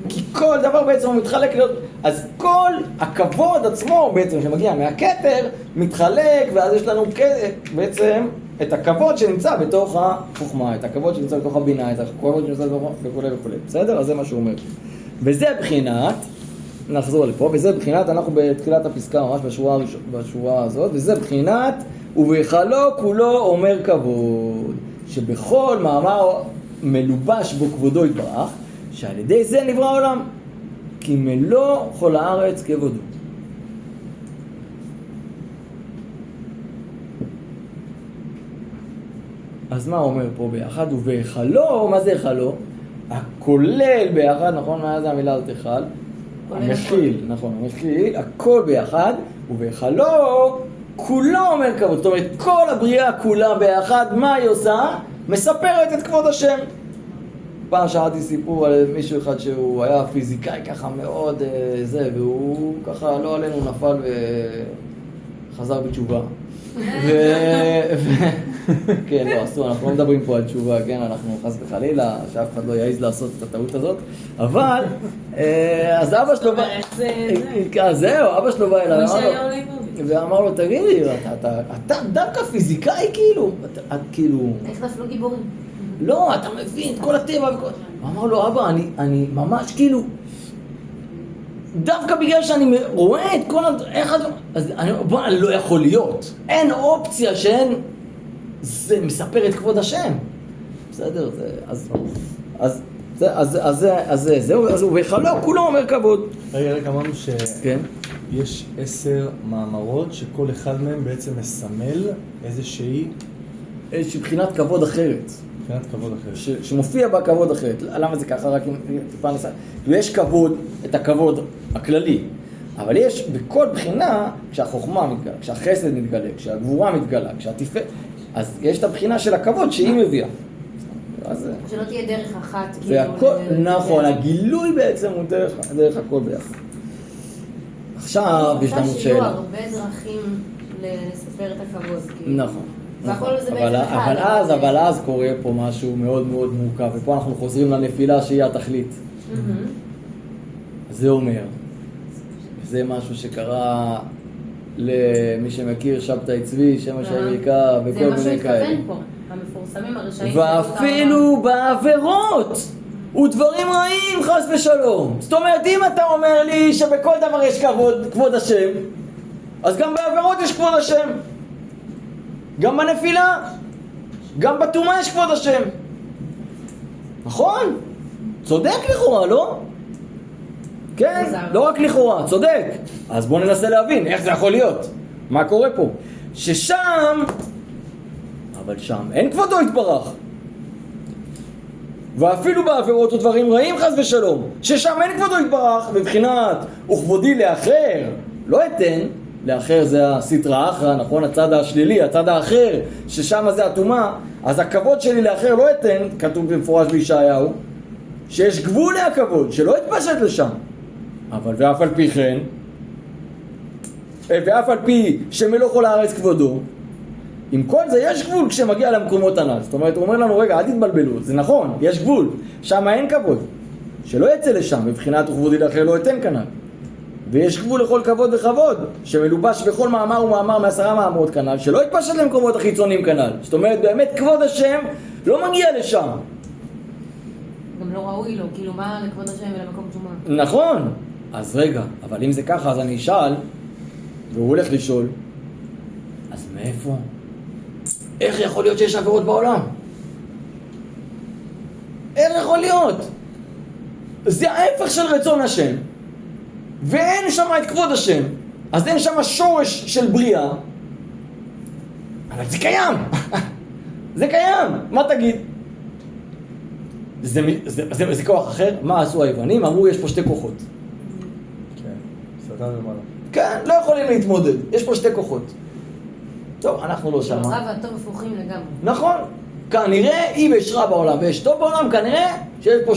כי כל דבר בעצם הוא מתחלק להיות, אז כל הכבוד עצמו בעצם שמגיע מהכתר מתחלק, ואז יש לנו בעצם את הכבוד שנמצא בתוך החוכמה, את הכבוד שנמצא בתוך הבינה, את הכבוד שנמצא בתוך וכו' וכו'. בסדר? אז זה מה שהוא אומר. וזה בחינת, נחזור לפה, וזה בחינת, אנחנו בתחילת הפסקה ממש בשורה הזאת, וזה בחינת, ובהיכלו כולו אומר כבוד, שבכל מאמר מלובש בו כבודו יתברך, שעל ידי זה נברא העולם, כי מלוא כל הארץ כבודו. אז מה אומר פה ביחד? ובהיכלו, מה זה היכלו? הכולל ביחד, נכון? מה זה המילה הזאת היכל? המכיל, נכון, המכיל, הכל ביחד, ובהיכלו כולו אומר כבוד. זאת אומרת, כל הבריאה כולה ביחד, מה היא עושה? מספרת את כבוד השם. פעם שאלתי סיפור על מישהו אחד שהוא היה פיזיקאי ככה מאוד זה, והוא ככה לא עלינו נפל וחזר בתשובה. כן, לא, אסור, אנחנו לא מדברים פה על תשובה, כן, אנחנו חס וחלילה, שאף אחד לא יעז לעשות את הטעות הזאת, אבל, אז אבא שלו בא, זהו, אבא שלו בא אליי, ואמר לו, תגיד לי, אתה דווקא פיזיקאי כאילו? כאילו... איך נפלו גיבורים? לא, אתה מבין, כל הטבע וכל... הוא אמר לו, אבא, אני ממש כאילו... דווקא בגלל שאני רואה את כל... איך אתה... אז אני אומר, בוא, לא יכול להיות. אין אופציה שאין... זה מספר את כבוד השם. בסדר, זהו, אז הוא בהיכלו, כולו אומר כבוד. רגע, אמרנו כן. שיש 10 מאמרות שכל אחד מהם בעצם מסמל איזושהי בחינת כבוד אחרת. מבחינת כבוד אחרת. שמופיע בה כבוד אחרת. למה זה ככה? רק אם טיפה נסע. יש כבוד, את הכבוד הכללי. אבל יש בכל בחינה, כשהחוכמה מתגלה, כשהחסד מתגלה, כשהגבורה מתגלה, כשהתפארת, אז יש את הבחינה של הכבוד שהיא מביאה. שלא תהיה דרך אחת. נכון, הגילוי בעצם הוא דרך הכל ביחד. עכשיו יש לנו שאלה. שיהיו הרבה דרכים לספר את הכבוד. נכון. אבל אז קורה פה משהו מאוד מאוד מורכב, ופה אנחנו חוזרים לנפילה שהיא התכלית. זה אומר, זה משהו שקרה למי שמכיר שבתאי צבי, שמש העריקה וכל מיני כאלה. זה מה שהתכוון פה, המפורסמים הרשעים. ואפילו בעבירות ודברים רעים חס ושלום. זאת אומרת, אם אתה אומר לי שבכל דבר יש כבוד השם, אז גם בעבירות יש כבוד השם. גם בנפילה, גם בטומאה יש כבוד השם. נכון? צודק לכאורה, לא? כן, לא רק לכאורה, צודק. אז בואו ננסה להבין איך זה יכול להיות. מה קורה פה? ששם, אבל שם אין כבודו יתברך. ואפילו בעבירות ודברים רעים חס ושלום, ששם אין כבודו יתברך, בבחינת וכבודי לאחר, לא אתן, לאחר זה הסטרא אחרא, נכון? הצד השלילי, הצד האחר, ששם זה הטומאה, אז הכבוד שלי לאחר לא אתן, כתוב במפורש בישעיהו, שיש גבול להכבוד, שלא יתפשט לשם. אבל ואף על פי כן, ואף על פי שמלוא כל הארץ כבודו, עם כל זה יש גבול כשמגיע למקומות הנ"ל. זאת אומרת, הוא אומר לנו, רגע, אל תתבלבלו, זה נכון, יש גבול, שם אין כבוד, שלא יצא לשם, מבחינת וכבודי לאחר לא אתן כנ"ל. ויש גבול לכל כבוד וכבוד, שמלובש בכל מאמר ומאמר מ10 מאמרות כנ"ל, שלא יתפשט למקומות החיצוניים כנ"ל. זאת אומרת, באמת כבוד השם לא מגיע לשם. גם לא ראוי לו, כאילו מה לכבוד השם ולמקום טומאה. נכון. אז רגע, אבל אם זה ככה, אז אני אשאל, והוא הולך לשאול, אז מאיפה? איך יכול להיות שיש עבירות בעולם? איך יכול להיות? זה ההפך של רצון השם, ואין שם את כבוד השם, אז אין שם שורש של בריאה, אבל זה קיים. זה קיים. מה תגיד? זה כוח אחר? מה עשו היוונים? אמרו יש פה 2 כוחות. כן, שטן ומעלה. כן, לא יכולים להתמודד. יש פה 2 כוחות. טוב, אנחנו לא שמה. הרע והטוב הפוכים לגמרי. נכון. כנראה, אם יש רע בעולם ויש טוב בעולם, כנראה שיש פה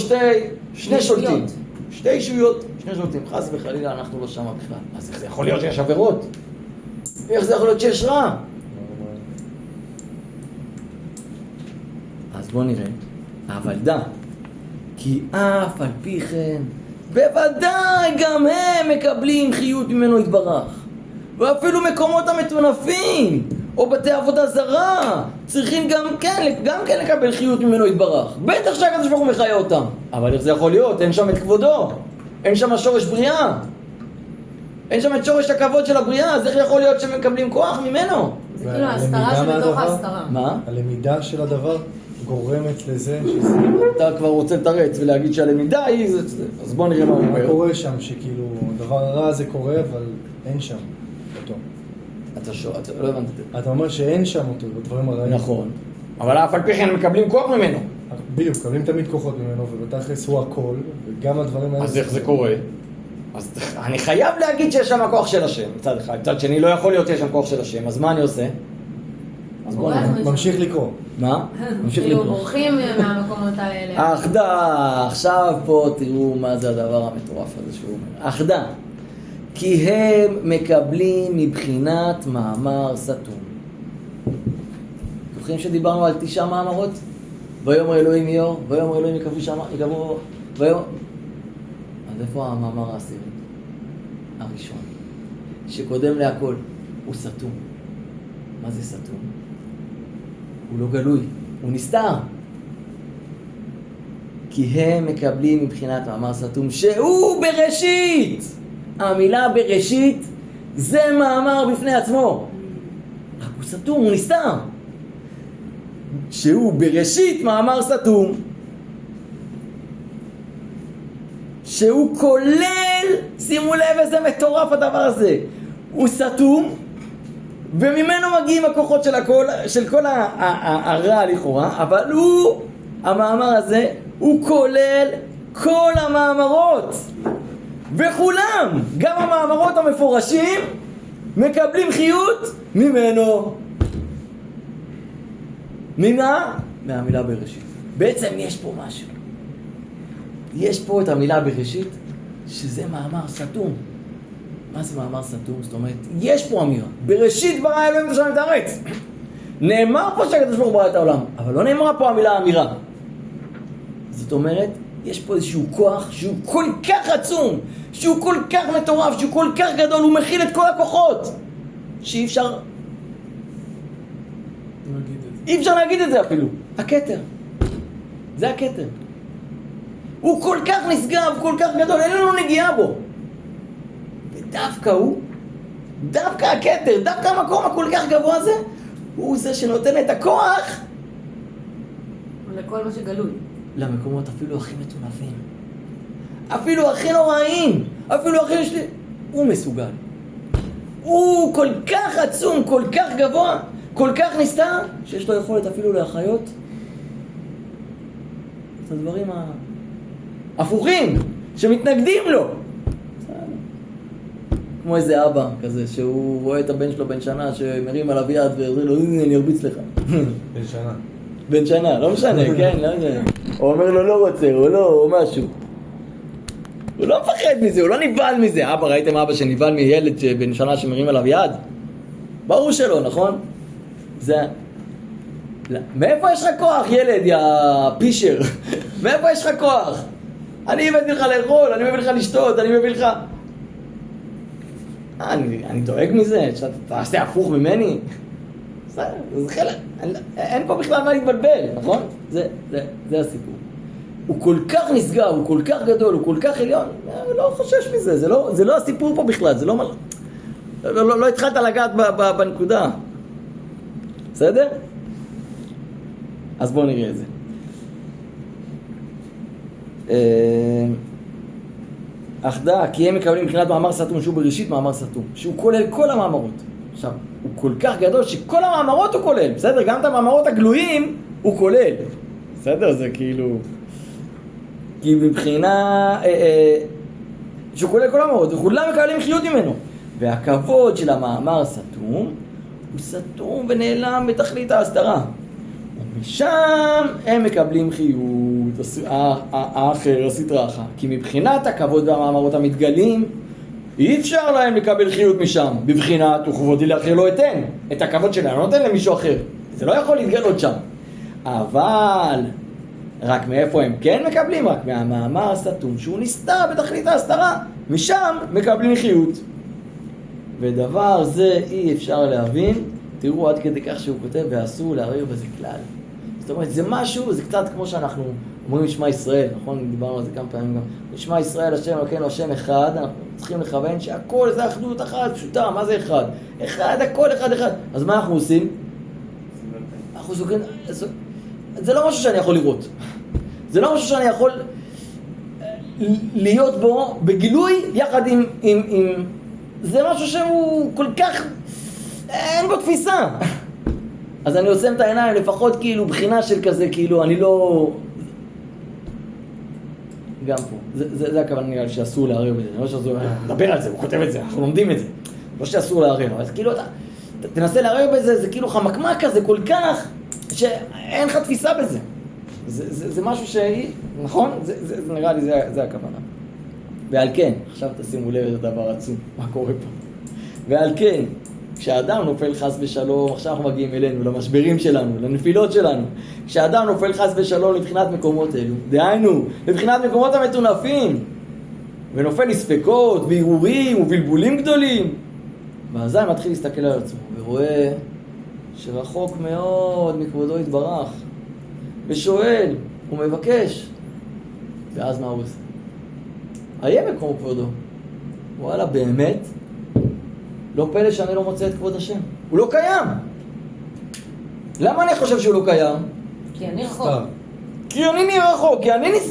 שני שולטים. 2 ישויות, 2 שולטים. חס וחלילה, אנחנו לא שמה בכלל. אז איך זה יכול להיות שיש עבירות? איך זה יכול להיות שיש רע? אז בוא נראה. אבל דע, כי אף על פי כן, בוודאי גם הם מקבלים חיות ממנו יתברך. ואפילו מקומות המטונפים, או בתי עבודה זרה, צריכים גם כן לקבל חיות ממנו יתברך. בטח שהקדוש ברוך הוא מחיה אותם. אבל איך זה יכול להיות? אין שם את כבודו. אין שם שורש בריאה. אין שם את שורש הכבוד של הבריאה. אז איך יכול להיות שהם מקבלים כוח ממנו? זה כאילו ההסתרה שבתוך ההסתרה. מה? הלמידה של הדבר גורמת לזה שזה... אתה כבר רוצה לתרץ ולהגיד שהלמידה היא זה. אז בוא נראה מה הוא מה אומר. קורה שם שכאילו הדבר הרע הזה קורה אבל אין שם אותו. אתה לא הבנת את זה. אתה אומר שאין שם אותו בדברים הרעים. נכון. אבל אף על פי כן מקבלים כוח ממנו. בדיוק, מקבלים תמיד כוחות ממנו ובתכלס הוא הכל וגם הדברים האלה... אז איך זה קורה? אז אני חייב להגיד שיש שם כוח של השם מצד אחד. מצד שני לא יכול להיות שיש שם כוח של השם. אז מה אני עושה? אז בוא נראה. ממשיך לקרוא. מה? ממשיך כאילו לקרוא. בורחים מהמקומות האלה. אחדה, עכשיו פה תראו מה זה הדבר המטורף הזה שהוא אומר. אחדה, כי הם מקבלים מבחינת מאמר סתום. זוכרים שדיברנו על 9 מאמרות? ויאמר אלוהים איור, ויאמר אלוהים יקבעו, ויאמר... אז איפה המאמר העשירי? הראשון, שקודם להכל, הוא סתום. מה זה סתום? הוא לא גלוי, הוא נסתר. כי הם מקבלים מבחינת מאמר סתום שהוא בראשית. המילה בראשית זה מאמר בפני עצמו. רק הוא סתום, הוא נסתר. שהוא בראשית מאמר סתום. שהוא כולל, שימו לב איזה מטורף הדבר הזה. הוא סתום. וממנו מגיעים הכוחות של כל הרע לכאורה, אבל הוא, המאמר הזה, הוא כולל כל המאמרות. וכולם, גם המאמרות המפורשים, מקבלים חיות ממנו. ממה? מהמילה בראשית. בעצם יש פה משהו. יש פה את המילה בראשית, שזה מאמר סתום. מה זה מאמר סתום? זאת אומרת, יש פה אמירה. בראשית ברא אלוהים את השמיים ואת הארץ. נאמר פה שהקדוש ברוך הוא ברא את העולם, אבל לא נאמרה פה המילה אמירה. זאת אומרת, יש פה איזשהו כוח שהוא כל כך עצום, שהוא כל כך מטורף, שהוא כל כך גדול, הוא מכיל את כל הכוחות, שאי אפשר... אי אפשר להגיד את זה אפילו. הכתר. זה הכתר. הוא כל כך נשגב, כל כך גדול, אין לנו נגיעה בו. ודווקא הוא, דווקא הכתר, דווקא המקום הכל כך גבוה הזה, הוא זה שנותן את הכוח לכל מה שגלוי. למקומות אפילו הכי מטונפים. אפילו הכי נוראים. אפילו הכי שלי. הוא מסוגל. הוא כל כך עצום, כל כך גבוה, כל כך נסתר, שיש לו יכולת אפילו להחיות את הדברים ההפוכים, שמתנגדים לו. כמו איזה אבא כזה, שהוא רואה את הבן שלו בן שנה שמרים עליו יד ואומר לו, הנה אני ארביץ לך. בן שנה. בן שנה, לא משנה, כן, לא משנה. הוא אומר לו לא רוצה, או לא, או משהו. הוא לא מפחד מזה, הוא לא נבהל מזה. אבא, ראיתם אבא שנבהל מילד בן שנה שמרים עליו יד? ברור שלא, נכון? זה... מאיפה יש לך כוח, ילד, יא פישר? מאיפה יש לך כוח? אני הבאתי לך לאכול, אני מביא לך לשתות, אני מביא לך... אני דואג מזה, שאתה תעשה הפוך ממני? זה חלק, אין פה בכלל מה להתבלבל, נכון? זה הסיפור. הוא כל כך נסגר, הוא כל כך גדול, הוא כל כך עליון, לא חושש מזה, זה לא הסיפור פה בכלל, זה לא התחלת לגעת בנקודה. בסדר? אז בואו נראה את זה. אחדה, כי הם מקבלים מבחינת מאמר סתום, שהוא בראשית מאמר סתום, שהוא כולל כל המאמרות. עכשיו, הוא כל כך גדול שכל המאמרות הוא כולל, בסדר? גם את המאמרות הגלויים הוא כולל. בסדר? זה כאילו... כי מבחינה... שהוא כולל כל המאמרות, וכולם מקבלים חיות ממנו. והכבוד של המאמר סתום, הוא סתום ונעלם בתכלית ההסתרה. ומשם הם מקבלים חיות, האחר, הסתרה אחת. כי מבחינת הכבוד והמאמרות המתגלים, אי אפשר להם לקבל חיות משם. בבחינת וכבודי לאחר לא אתן. את הכבוד שלהם לא נותן למישהו אחר. זה לא יכול להתגלות שם. אבל רק מאיפה הם כן מקבלים? רק מהמאמר הסתום שהוא נסתר בתכלית ההסתרה. משם מקבלים חיות. ודבר זה אי אפשר להבין. תראו עד כדי כך שהוא כותב ואסור לערער בזה כלל. זאת אומרת, זה משהו, זה קצת כמו שאנחנו אומרים לשמה ישראל, נכון? דיברנו על זה כמה פעמים גם. לשמה ישראל, השם אלוקינו, השם אחד, אנחנו צריכים לכוון שהכל זה אחדות אחת, פשוטה, מה זה אחד? אחד, הכל אחד אחד. אז מה אנחנו עושים? אנחנו זוכרים, זה לא משהו שאני יכול לראות. זה לא משהו שאני יכול להיות בו בגילוי יחד עם זה משהו שהוא כל כך, אין בו תפיסה. אז אני עושה את העיניים, לפחות כאילו בחינה של כזה, כאילו אני לא... גם פה. זה הכוונה נראה לי שאסור לערער בזה. לא שאסור לדבר על זה, הוא כותב את זה, אנחנו לומדים את זה. לא שאסור לערער, אבל כאילו אתה תנסה לערער בזה, זה כאילו חמקמק כזה כל כך, שאין לך תפיסה בזה. זה משהו שהיא, נכון? זה נראה לי, זה הכוונה. ועל כן, עכשיו תשימו לב את הדבר עצום, מה קורה פה. ועל כן, כשאדם נופל חס ושלום, עכשיו אנחנו מגיעים אלינו, למשברים שלנו, לנפילות שלנו. כשאדם נופל חס ושלום לבחינת מקומות אלו, דהיינו, לבחינת מקומות המטונפים, ונופל לספקות, וערעורים ובלבולים גדולים, ואזי מתחיל להסתכל על עצמו, ורואה שרחוק מאוד מכבודו יתברך, ושואל, ומבקש, ואז מה הוא עושה? היה מקום כבודו. וואלה, באמת? לא פלא שאני לא מוצא את כבוד השם. הוא לא קיים. למה אני חושב שהוא לא קיים? כי אני רחוק. כי אני נראה רחוק,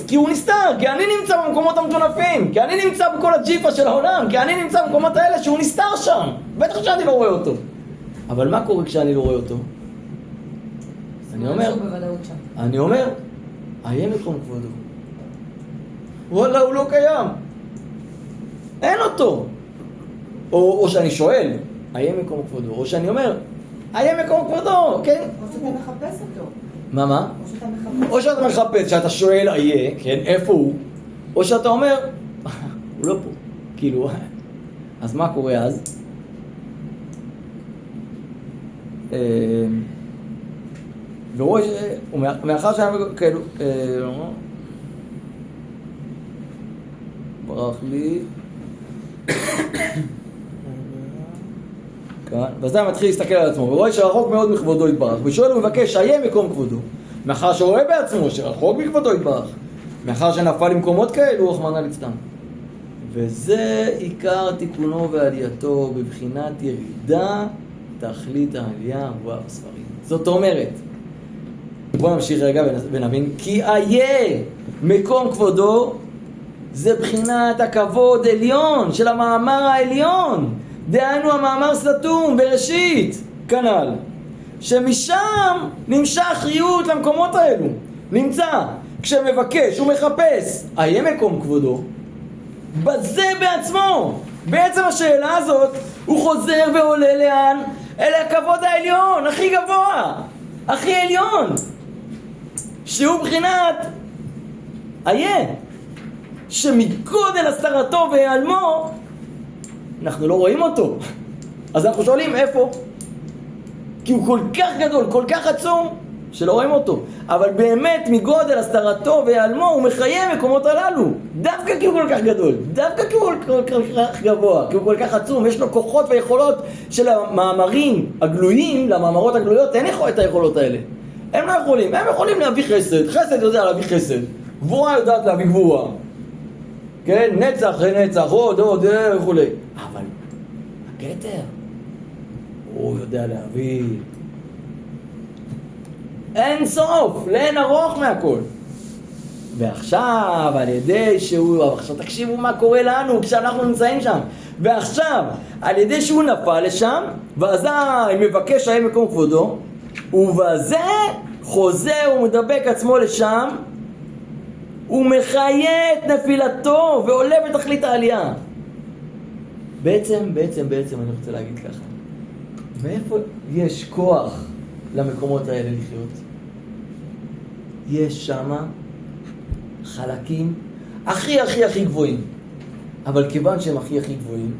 כי הוא נסתר, כי אני נמצא במקומות המטונפים, כי אני נמצא בכל הג'יפה של העולם, כי אני נמצא במקומות האלה שהוא נסתר שם. בטח שאני לא רואה אותו. אבל מה קורה כשאני לא רואה אותו? אני אומר, היה מקום כבודו. וואלה, הוא לא קיים. אין אותו. או שאני שואל, היה מקום כבודו, או שאני אומר, היה מקום כבודו, כן? או שאתה מחפש אותו. מה? או שאתה מחפש. או שאתה מחפש, שאתה שואל, היה, כן, איפה הוא? או שאתה אומר, הוא לא פה, כאילו, אז מה קורה אז? ורואה, ומאחר שאני כאילו, ברח לי, ואז הוא מתחיל להסתכל על עצמו, ורואה שרחוק מאוד מכבודו יתברך, ושואל ומבקש, היה מקום כבודו, מאחר שרואה בעצמו שרחוק מכבודו יתברך, מאחר שנפל למקומות כאלו, רחמנא ליצלן. וזה עיקר תיקונו ועלייתו, בבחינת ירידה, תכלית העלייה הגבוהה בספרים. זאת אומרת, בואו נמשיך רגע ונבין, כי היה מקום כבודו, זה בחינת הכבוד עליון של המאמר העליון, דהיינו המאמר סתום בראשית, כנ"ל, שמשם נמשך חיות למקומות האלו, נמצא, כשמבקש ומחפש, היה מקום כבודו, בזה בעצמו, בעצם השאלה הזאת, הוא חוזר ועולה לאן? אל הכבוד העליון, הכי גבוה, הכי עליון, שהוא בחינת עיין, שמגודל הסתרתו והיעלמו אנחנו לא רואים אותו. אז אנחנו שואלים איפה? כי הוא כל כך גדול, כל כך עצום, שלא רואים אותו. אבל באמת מגודל הסתרתו והיעלמו הוא מחיה מקומות הללו, דווקא כי הוא כל כך גדול, דווקא כי הוא כל כך גבוה, כי הוא כל כך עצום. יש לו כוחות ויכולות של המאמרים הגלויים, למאמרות הגלויות אין את היכולות האלה. הם לא יכולים, הם יכולים להביא חסד, חסד יודע להביא חסד, גבורה יודעת להביא גבורה, כן, נצח אחרי נצח, עוד וכו'. אבל הכתר הוא יודע להביא אין סוף, לאין ארוך מהכל. ועכשיו על ידי שהוא, עכשיו תקשיבו מה קורה לנו כשאנחנו נמצאים שם. ועכשיו על ידי שהוא נפל לשם, ואזי מבקש האם מקום כבודו, ובזה חוזר ומדבק עצמו לשם, ומחיה את נפילתו ועולה בתכלית העלייה. בעצם אני רוצה להגיד ככה, מאיפה יש כוח למקומות האלה לחיות? יש שמה חלקים הכי גבוהים, אבל כיוון שהם הכי גבוהים,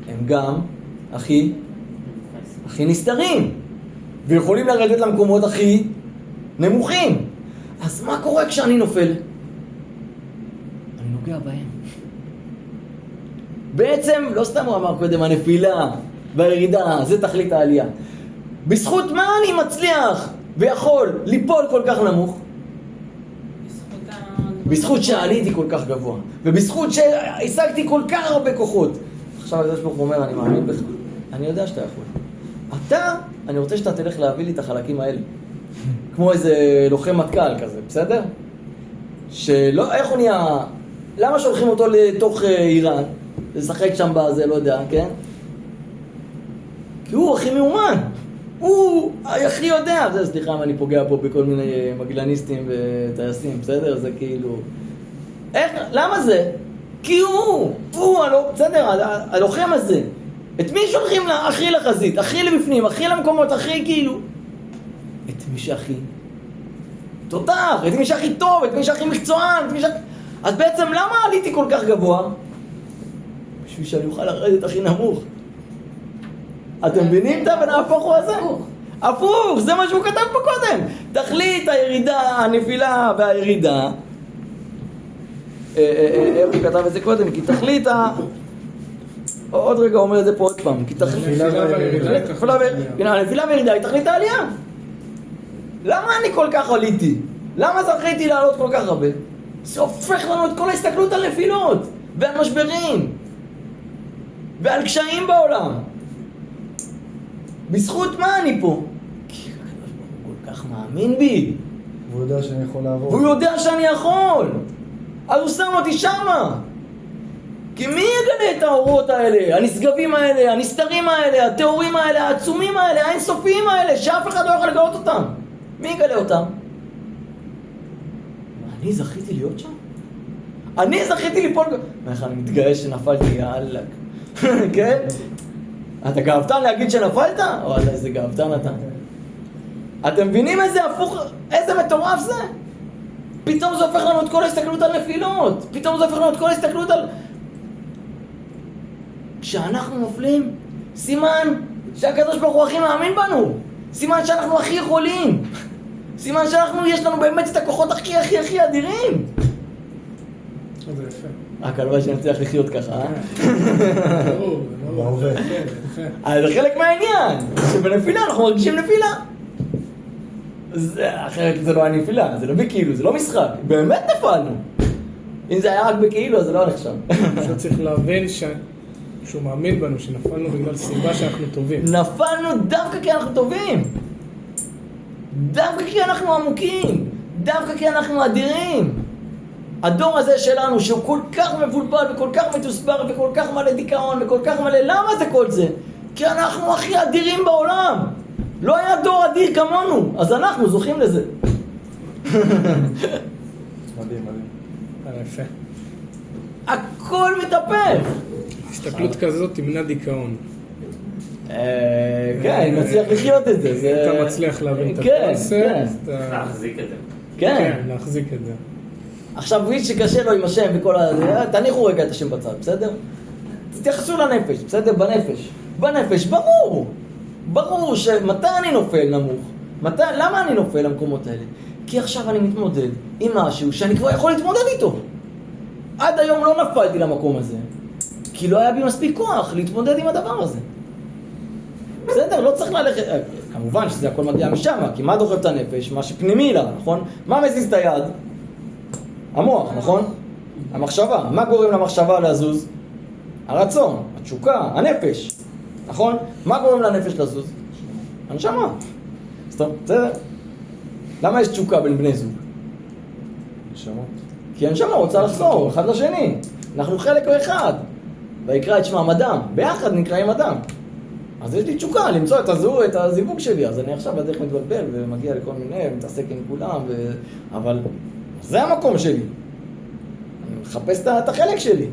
הם גם הכי נסתרים, ויכולים לרדת למקומות הכי נמוכים. אז מה קורה כשאני נופל? אני נוגע בהם. בעצם, לא סתם הוא אמר קודם, הנפילה והירידה, זה תכלית העלייה. בזכות מה אני מצליח ויכול ליפול כל כך נמוך? בזכות שעליתי כל כך גבוה, ובזכות שהשגתי כל כך הרבה כוחות. עכשיו הקדוש ברוך הוא אומר, אני מאמין בך, אני יודע שאתה יכול. אני רוצה שאתה תלך להביא לי את החלקים האלה, כמו איזה לוחם מטכ"ל כזה, בסדר? שלא, איך הוא נהיה, למה שולחים אותו לתוך איראן, לשחק שם בזה, לא יודע, כן? כי הוא הכי מאומן, הוא הכי יודע. זה, סליחה אם אני פוגע פה בכל מיני מגלניסטים וטייסים, בסדר? זה כאילו, איך, למה זה? כי הוא בסדר, הלוחם הזה. את מי שולחים הכי לחזית, הכי לבפנים, הכי למקומות, הכי כאילו, את מי שהכי תותח, את מי שהכי טוב, את מי שהכי מקצוען, את מי שהכי... אז בעצם למה עליתי כל כך גבוה? בשביל שאני אוכל לרדת הכי נמוך. אתם מבינים את הבן ההפוך הזה? הפוך, זה מה שהוא כתב פה קודם. תכלית הירידה, הנפילה והירידה, איך הוא כתב את זה קודם? כי תכלית עוד רגע אומר את זה פה עוד פעם, כי תכלית הנפילה והירידה היא תכלית העלייה. למה אני כל כך עליתי? למה זכיתי לעלות כל כך הרבה? זה הופך לנו את כל ההסתכלות על נפילות ועל משברים ועל קשיים בעולם. בזכות מה אני פה? כי הקדוש ברוך הוא כל כך מאמין בי, והוא יודע שאני יכול לעבור, והוא יודע שאני יכול, אז הוא שם אותי שמה. כי מי יגלה את האורות האלה, הנשגבים האלה, הנסתרים האלה, התיאורים האלה, העצומים האלה, האינסופיים האלה, שאף אחד לא יכול לגלות אותם? מי יגלה אותם? אני זכיתי להיות שם? אני זכיתי ליפול... איך אני מתגאה שנפלתי, יאללה. כן? אתה גאוותן להגיד שנפלת? וואלה, איזה גאוותן אתה. אתם מבינים איזה הפוך, איזה מטורף זה? פתאום זה הופך לנו את כל ההסתכלות על נפילות. פתאום זה הופך לנו את כל ההסתכלות על... כשאנחנו נופלים, סימן שהקדוש ברוך הוא הכי מאמין בנו. סימן שאנחנו הכי יכולים. סימן שאנחנו, יש לנו באמת את הכוחות הכי אדירים. זה יפה. רק הלוואי שנצליח לחיות ככה, אה? ברור, בהווה. יפה. אז זה חלק מהעניין, שבנפילה אנחנו מרגישים נפילה. אחרת זה לא היה נפילה, זה לא בכאילו, זה לא משחק. באמת נפלנו. אם זה היה רק בכאילו, אז זה לא נחשב. עכשיו צריך להבין שהוא מאמין בנו, שנפלנו בגלל סיבה שאנחנו טובים. נפלנו דווקא כי אנחנו טובים. דווקא כי אנחנו עמוקים. דווקא כי אנחנו אדירים. הדור הזה שלנו שהוא כל כך מבולבל וכל כך מתוסבר וכל כך מלא דיכאון וכל כך מלא, למה זה כל זה? כי אנחנו הכי אדירים בעולם. לא היה דור אדיר כמונו, אז אנחנו זוכים לזה. מדהים. יפה. הכל מתהפך. הסתכלות כזאת תמנע דיכאון. כן, אני מצליח לחיות את זה. אתה מצליח להבין את כן, הקונספט. להחזיק את זה. כן. כן, להחזיק את זה. עכשיו, מי שקשה לו עם השם וכל הזה, תניחו רגע את השם בצד, בסדר? תתייחסו לנפש, בסדר? בנפש. בנפש, ברור שמתי אני נופל נמוך? למה אני נופל למקומות האלה? כי עכשיו אני מתמודד עם משהו שאני כבר יכול להתמודד איתו. עד היום לא נפלתי למקום הזה, כי לא היה בי מספיק כוח להתמודד עם הדבר הזה. בסדר, לא צריך ללכת... כמובן שזה הכל מגיע משם, כי מה דוחף את הנפש? מה שפנימי לה, נכון? מה מזיז את היד? המוח, נכון? המחשבה. מה גורם למחשבה לזוז? הרצון, התשוקה, הנפש. נכון? מה גורם לנפש לזוז? הנשמה. סתם, בסדר? למה יש תשוקה בין בני זוג? נשמות. כי הנשמה רוצה לחזור אחד לשני. אנחנו חלק אחד. ויקרא את שמם אדם. ביחד נקראים אדם. אז יש לי תשוקה למצוא את הזיווג שלי. אז אני עכשיו בדרך מתבלבל ומגיע לכל מיני, מתעסק עם כולם. אבל זה המקום שלי. אני מחפש את החלק שלי.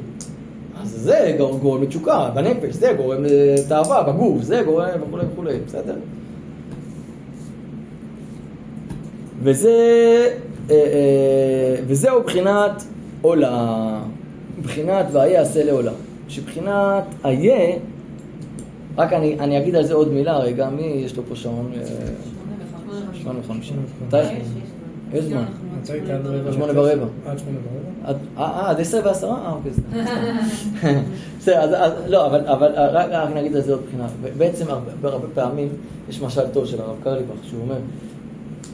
אז זה גורם לתשוקה בנפש, זה גורם לתאווה בגוף, זה גורם וכו', בסדר? וזהו בחינת עולה, בחינת והיה עשה לעולה. שבחינת היה, רק אני אגיד על זה עוד מילה רגע, מי יש לו פה שעון? 8:50. מתי? איזה זמן? מתי היית עד רבע? 8:15. עד 8:15? עד 10:10? אוקיי, בסדר. אז לא, אבל רק נגיד על זה עוד בחינה. בעצם הרבה פעמים יש משל טוב של הרב קרליבך, שהוא אומר,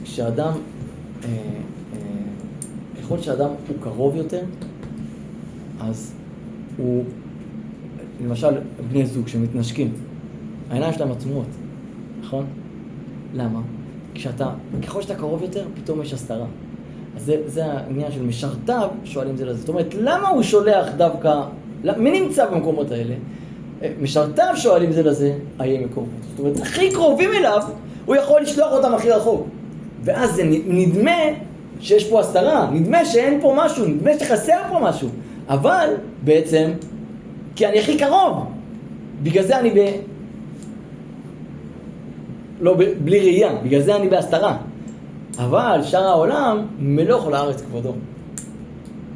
כשאדם, ככל שאדם הוא קרוב יותר, אז הוא, למשל, בני זוג שמתנשקים, העיניים שלהם עצומות, נכון? למה? ככל שאתה קרוב יותר, פתאום יש הסתרה. אז זה העניין של משרתיו שואלים זה לזה. זאת אומרת, למה הוא שולח דווקא, מי נמצא במקומות האלה? משרתיו שואלים זה לזה, היה מקרוב. זאת אומרת, הכי קרובים אליו, הוא יכול לשלוח אותם הכי רחוק. ואז זה נדמה שיש פה הסתרה, נדמה שאין פה משהו, נדמה שחסר פה משהו. אבל בעצם, כי אני הכי קרוב, בגלל זה אני לא, בלי ראייה, בגלל זה אני בהסתרה. אבל שאר העולם מלוך על הארץ כבודו.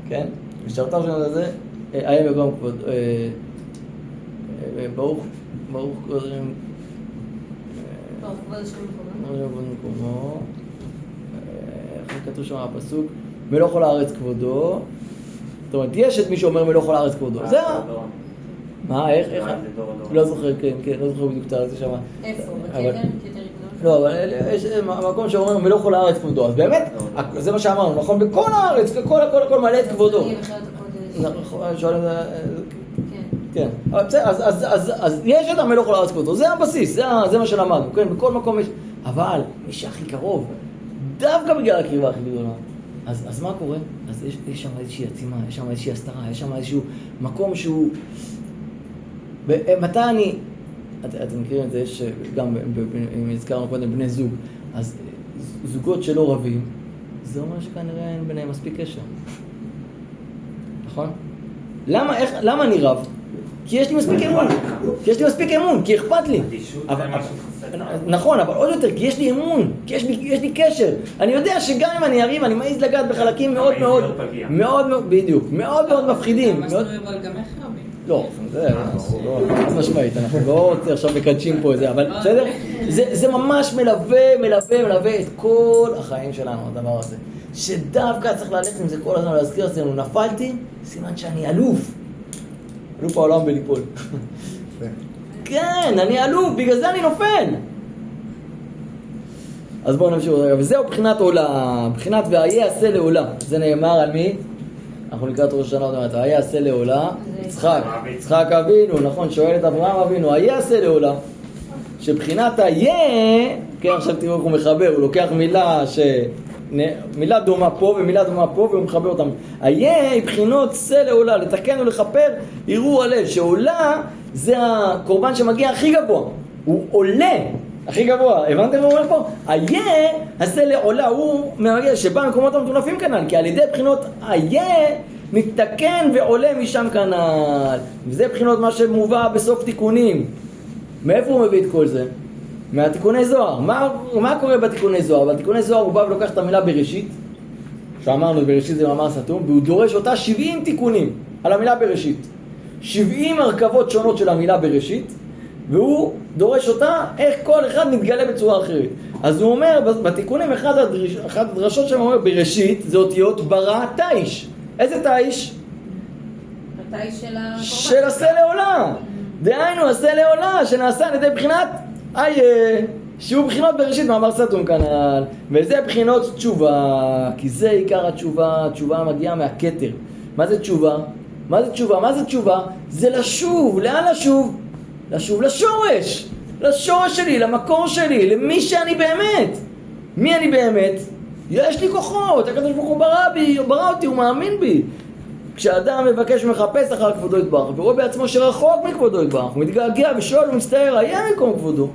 כן? משרתיו שלנו לזה, היה מקום כבודו. ברוך קודם. כבוד השם מקומו. איך כתוב שם הפסוק? מלוך על הארץ כבודו. זאת אומרת, יש את מי שאומר מלוך על הארץ כבודו. זה מה? איך? לא זוכר, כן, לא זוכר בדיוק את זה שם. איפה? לא, אבל יש מקום שאומר מלוך על הארץ כבודו. אז באמת, זה מה שאמרנו, נכון? בכל הארץ, כל מלא את כבודו. שואלים, כן. אז יש את המלוך על הארץ כבודו, זה הבסיס, זה מה שלמדנו, כן? בכל מקום יש. אבל מי שהכי קרוב, דווקא בגלל הקריבה הכי גדולה. אז מה קורה? אז יש שם איזושהי עצימה, יש שם איזושהי הסתרה, יש שם איזשהו מקום שהוא... מתי אני... אתם מכירים את זה, יש גם, אם הזכרנו קודם, בני זוג, אז זוגות שלא רבים, זה אומר שכנראה אין ביניהם מספיק קשר. נכון? למה אני רב? כי יש לי מספיק אמון, כי אכפת לי. נכון, אבל עוד יותר, כי יש לי אמון, כי יש לי קשר. אני יודע שגם אם אני אריב, אני מעז לגעת בחלקים מאוד, בדיוק, מאוד מפחידים. ממש תלוי אבל גם איך רבים. לא, זה לא משמעית, אנחנו לא עכשיו מקדשים פה את זה, אבל בסדר? זה ממש מלווה את כל החיים שלנו, הדבר הזה. שדווקא צריך ללכת עם זה כל הזמן, להזכיר אצלנו, נפלתי, סימן שאני אלוף העולם בליפול. כן, אני אלוף, בגלל זה אני נופל. אז בואו נמשיך רגע, וזהו בחינת עולה, בחינת והיה עשה לעולה. זה נאמר על מי? אנחנו לקראת ראש השנה עוד מעט, היה עשה לעולה, יצחק אבינו, נכון, שואל את אברהם אבינו, היה עשה לעולה. שבחינת היה, כן, עכשיו תראו איך הוא מחבר, הוא לוקח מילה דומה פה ומילה דומה פה והוא מחבר אותם. היה היא בחינות עשה לעולה, לתקן ולכפר ערעור הלב, שעולה זה הקורבן שמגיע הכי גבוה, הוא עולה הכי גבוה, הבנתם מה הוא אומר פה? היה עשה לעולה, הוא מגיע שבא מקומות המטונפים כנן, כי על ידי בחינות היה מתקן ועולה משם כנ"ל. וזה בחינות מה שמובא בסוף תיקונים. מאיפה הוא מביא את כל זה? מהתיקוני זוהר. מה קורה בתיקוני זוהר? בתיקוני זוהר הוא בא ולוקח את המילה בראשית, שאמרנו בראשית זה מאמר סתום, והוא דורש אותה 70 תיקונים על המילה בראשית. 70 הרכבות שונות של המילה בראשית, והוא דורש אותה איך כל אחד מתגלה בצורה אחרת. אז הוא אומר בתיקונים, אחד הדרשות שם אומר בראשית זה אותיות ברא תיש. איזה תיש? התיש של הקורבן. של עשה לעולה. דהיינו עשה לעולה שנעשה על ידי בחינת שהוא בחינות בראשית מאמר סתום כנ"ל. וזה בחינות תשובה, כי זה עיקר התשובה. התשובה מגיעה מהכתר. מה זה תשובה? מה זה תשובה? מה זה תשובה? זה לשוב. לאן לשוב? לשוב לשורש. לשורש שלי, למקור שלי, למי שאני באמת. מי אני באמת? יש לי כוחות, הקדוש ברוך הוא ברא בי, הוא ברא אותי, הוא מאמין בי. כשאדם מבקש ומחפש אחר כבודו יתברך, ורואה בעצמו שרחוק מכבודו יתברך, הוא מתגעגע ושואל ומצטער, היה מקום כבודו.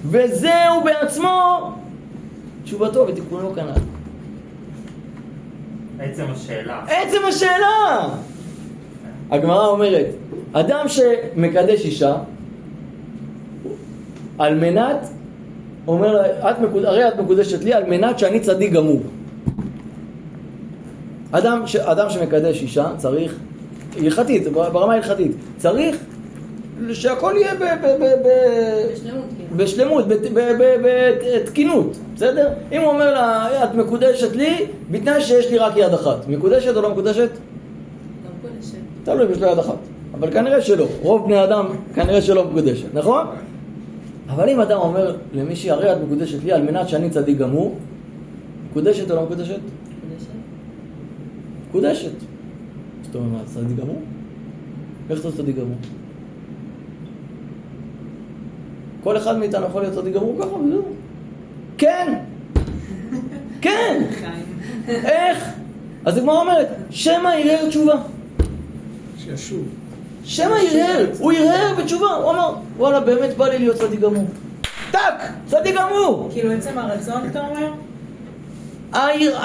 וזהו בעצמו תשובתו ותיקונו כנ"ל. עצם השאלה. עצם השאלה! הגמרא אומרת, אדם שמקדש אישה, על מנת, אומר לה, הרי את מקודשת לי על מנת שאני צדיק גמור. אדם שמקדש אישה צריך, הלכתית, ברמה הלכתית, צריך שהכל יהיה בשלמות, בתקינות, בסדר? אם הוא אומר לה, את מקודשת לי, בתנאי שיש לי רק יד אחת. מקודשת או לא מקודשת? לא מקודשת. תלוי, יש לו יד אחת. אבל כנראה שלא. רוב בני אדם כנראה שלא מקודשת, נכון? אבל אם אדם אומר למישהי, הרי את מקודשת לי על מנת שאני צדיק גמור, מקודשת או לא מקודשת? מקודשת. מקודשת. זאת אומרת, מה, צדיק גמור? איך אתה צדיק גמור? כל אחד מאיתנו יכול להיות צדיק גמור ככה וזהו. כן! כן! איך? אז הגמרא אומרת, שמא ירהר תשובה. שישוב. שמא ירהר, הוא ירהר בתשובה, הוא אמר, וואלה, באמת בא לי להיות צדיק גמור. טק! צדיק גמור! כאילו עצם הרצון, אתה אומר?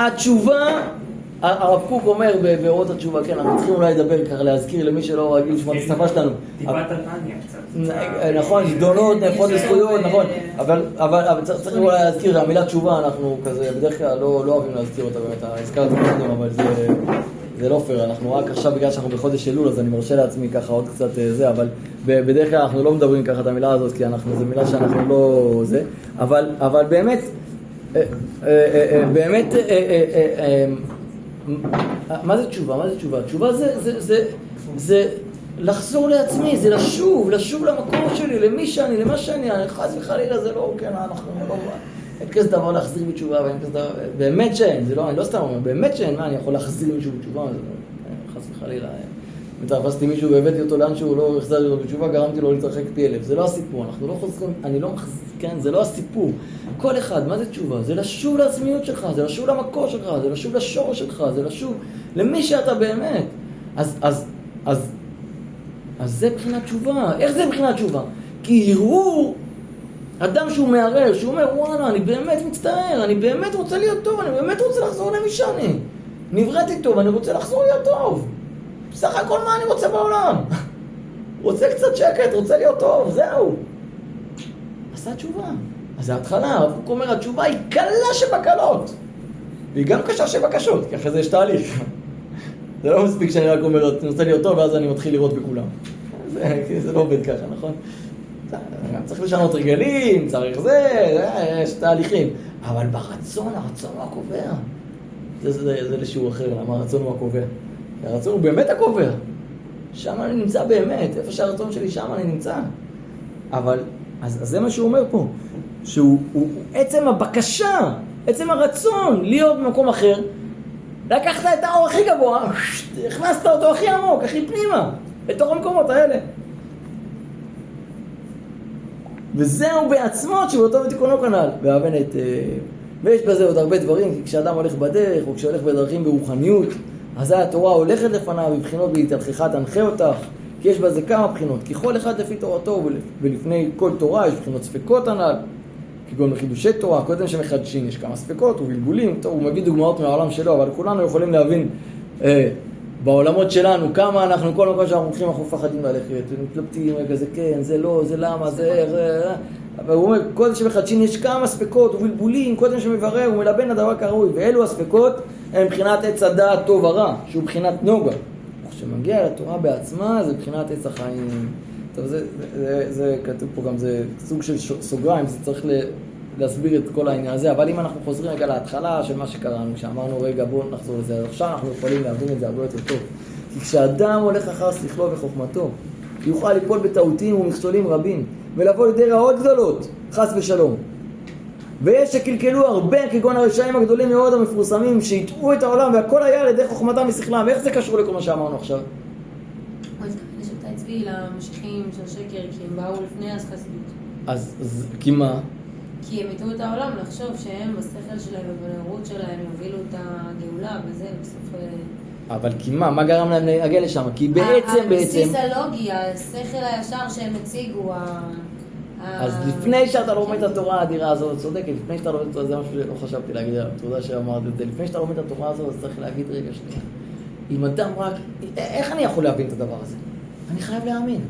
התשובה, הרב קוק אומר באורות התשובה, כן, אנחנו צריכים אולי לדבר ככה, להזכיר למי שלא רגיל לשמוע את השפה שלנו. טיפת הניה קצת. נכון, זדונות, נפות וזכויות, נכון. אבל צריך אולי להזכיר, המילה תשובה, אנחנו כזה, בדרך כלל לא אוהבים להזכיר אותה באמת, הזכרתי קודם, אבל זה לא פייר, אנחנו רק עכשיו בגלל שאנחנו בחודש אלול, אז אני מרשה לעצמי ככה עוד קצת זה, אבל בדרך כלל אנחנו לא מדברים ככה את המילה הזאת, כי זו מילה שאנחנו לא זה, אבל באמת, מה זה תשובה? מה זה תשובה? תשובה זה לחזור לעצמי, זה לשוב למקור שלי, למי שאני, למה שאני, חס וחלילה זה לא, כן, אנחנו לא, אין כזה דבר להחזיר בתשובה, ואין כזה דבר, באמת שאין, זה לא, אני לא סתם אומר, באמת שאין, מה, אני יכול להחזיר מישהו בתשובה, זה לא, חס וחלילה, מתרפסתי מישהו והבאתי אותו לאן שהוא לא החזר לו בתשובה, גרמתי לו להתרחק פי 1000, זה לא הסיפור, אנחנו לא חוזרים, אני לא מחזיר, כן, זה לא הסיפור. כל אחד, מה זה תשובה? זה לשוב לעצמיות שלך, זה לשוב למקור שלך, זה לשוב לשורש שלך, זה לשוב למי שאתה באמת. אז זה בחינת תשובה. איך זה בחינת תשובה? כי הרהור, אדם שהוא מערער, שהוא אומר, וואלה, אני באמת מצטער, אני באמת רוצה להיות טוב, אני באמת רוצה לחזור למי שאני. נבראתי טוב, אני רוצה לחזור להיות טוב. בסך הכל מה אני רוצה בעולם? רוצה קצת שקט, רוצה להיות טוב, זהו. עשה תשובה. אז זה ההתחלה, הרב קוק אומר, התשובה היא קלה שבקלות. והיא גם קשה שבקשות, כי אחרי זה יש תהליך. זה לא מספיק שאני רק אומר, אני רוצה להיות טוב, ואז אני מתחיל לראות בכולם. זה לא עובד ככה, נכון? צריך לשנות רגלים, צריך יש תהליכים. אבל ברצון, הרצון הוא הקובע. זה לשיעור אחר, למה הרצון הוא הקובע. הרצון הוא באמת הקובע. שם אני נמצא באמת, איפה שהרצון שלי, שם אני נמצא. אבל, אז זה מה שהוא אומר פה. שהוא עצם הבקשה, עצם הרצון להיות במקום אחר, לקחת את האור הכי גבוה, הכנסת אותו הכי עמוק, הכי פנימה, לתוך המקומות האלה. וזהו בעצמו שבאותו ותיקונו כנ"ל. והבנת, ויש בזה עוד הרבה דברים, כי כשאדם הולך בדרך, או כשהולך בדרכים ברוחניות, אז התורה הולכת לפניו, בבחינות בהתהלכך תנחה אותך, כי יש בזה כמה בחינות, כי כל אחד לפי תורתו, ולפני כל תורה יש בחינות ספקות הנ"ל, כגון בחידושי תורה, קודם שמחדשים יש כמה ספקות ובלבולים, הוא מביא דוגמאות מהעולם שלו, אבל כולנו יכולים להבין בעולמות שלנו, כמה אנחנו, כל מקום שאנחנו הולכים, אנחנו מפחדים ללכת, ומתלבטים, רגע, זה כן, זה לא, זה למה, זה... אבל הוא אומר, קודם שמחדשים יש כמה ספקות ובלבולים, קודם שמברר ומלבן הדבר כראוי, ואלו הספקות הם מבחינת עץ הדעת טוב ורע, שהוא מבחינת נוגה. כשמגיע לתורה בעצמה, זה מבחינת עץ החיים. טוב, זה כתוב פה גם, זה סוג של סוגריים, זה צריך להסביר את כל העניין הזה, אבל אם אנחנו חוזרים רגע להתחלה של מה שקראנו, כשאמרנו רגע בואו נחזור לזה, עכשיו אנחנו יכולים להבין את זה הרבה יותר טוב. כי כשאדם הולך אחר שכלו וחוכמתו, יוכל ליפול בטעותים ומכשולים רבים, ולבוא לידי רעות גדולות, חס ושלום. ויש שקלקלו הרבה, כגון הרשעים הגדולים מאוד המפורסמים, שהטעו את העולם והכל היה על ידי חוכמתם ושכלם. ואיך זה קשור לכל מה שאמרנו עכשיו? יש את הצבי למשיחים של שקר, כי הם באו לפני אז חסידות. אז כי מה? כי הם הטעו את העולם לחשוב שהם בשכל שלהם ובנאורות שלהם יובילו את הגאולה, וזה בסוף... אבל כי מה גרם להם להגיע לשם? כי בעצם... הבסיס הלוגי, השכל הישר שהם הציגו, אז לפני שאתה לומד את התורה האדירה הזאת, צודקת, לפני שאתה לומד את התורה, זה משהו שלא חשבתי להגיד עליו, תודה שאמרת את זה, לפני שאתה לומד את התורה הזאת, אז צריך להגיד רגע שנייה. אם אדם רק... איך אני יכול להבין את הדבר הזה? אני חייב להאמין.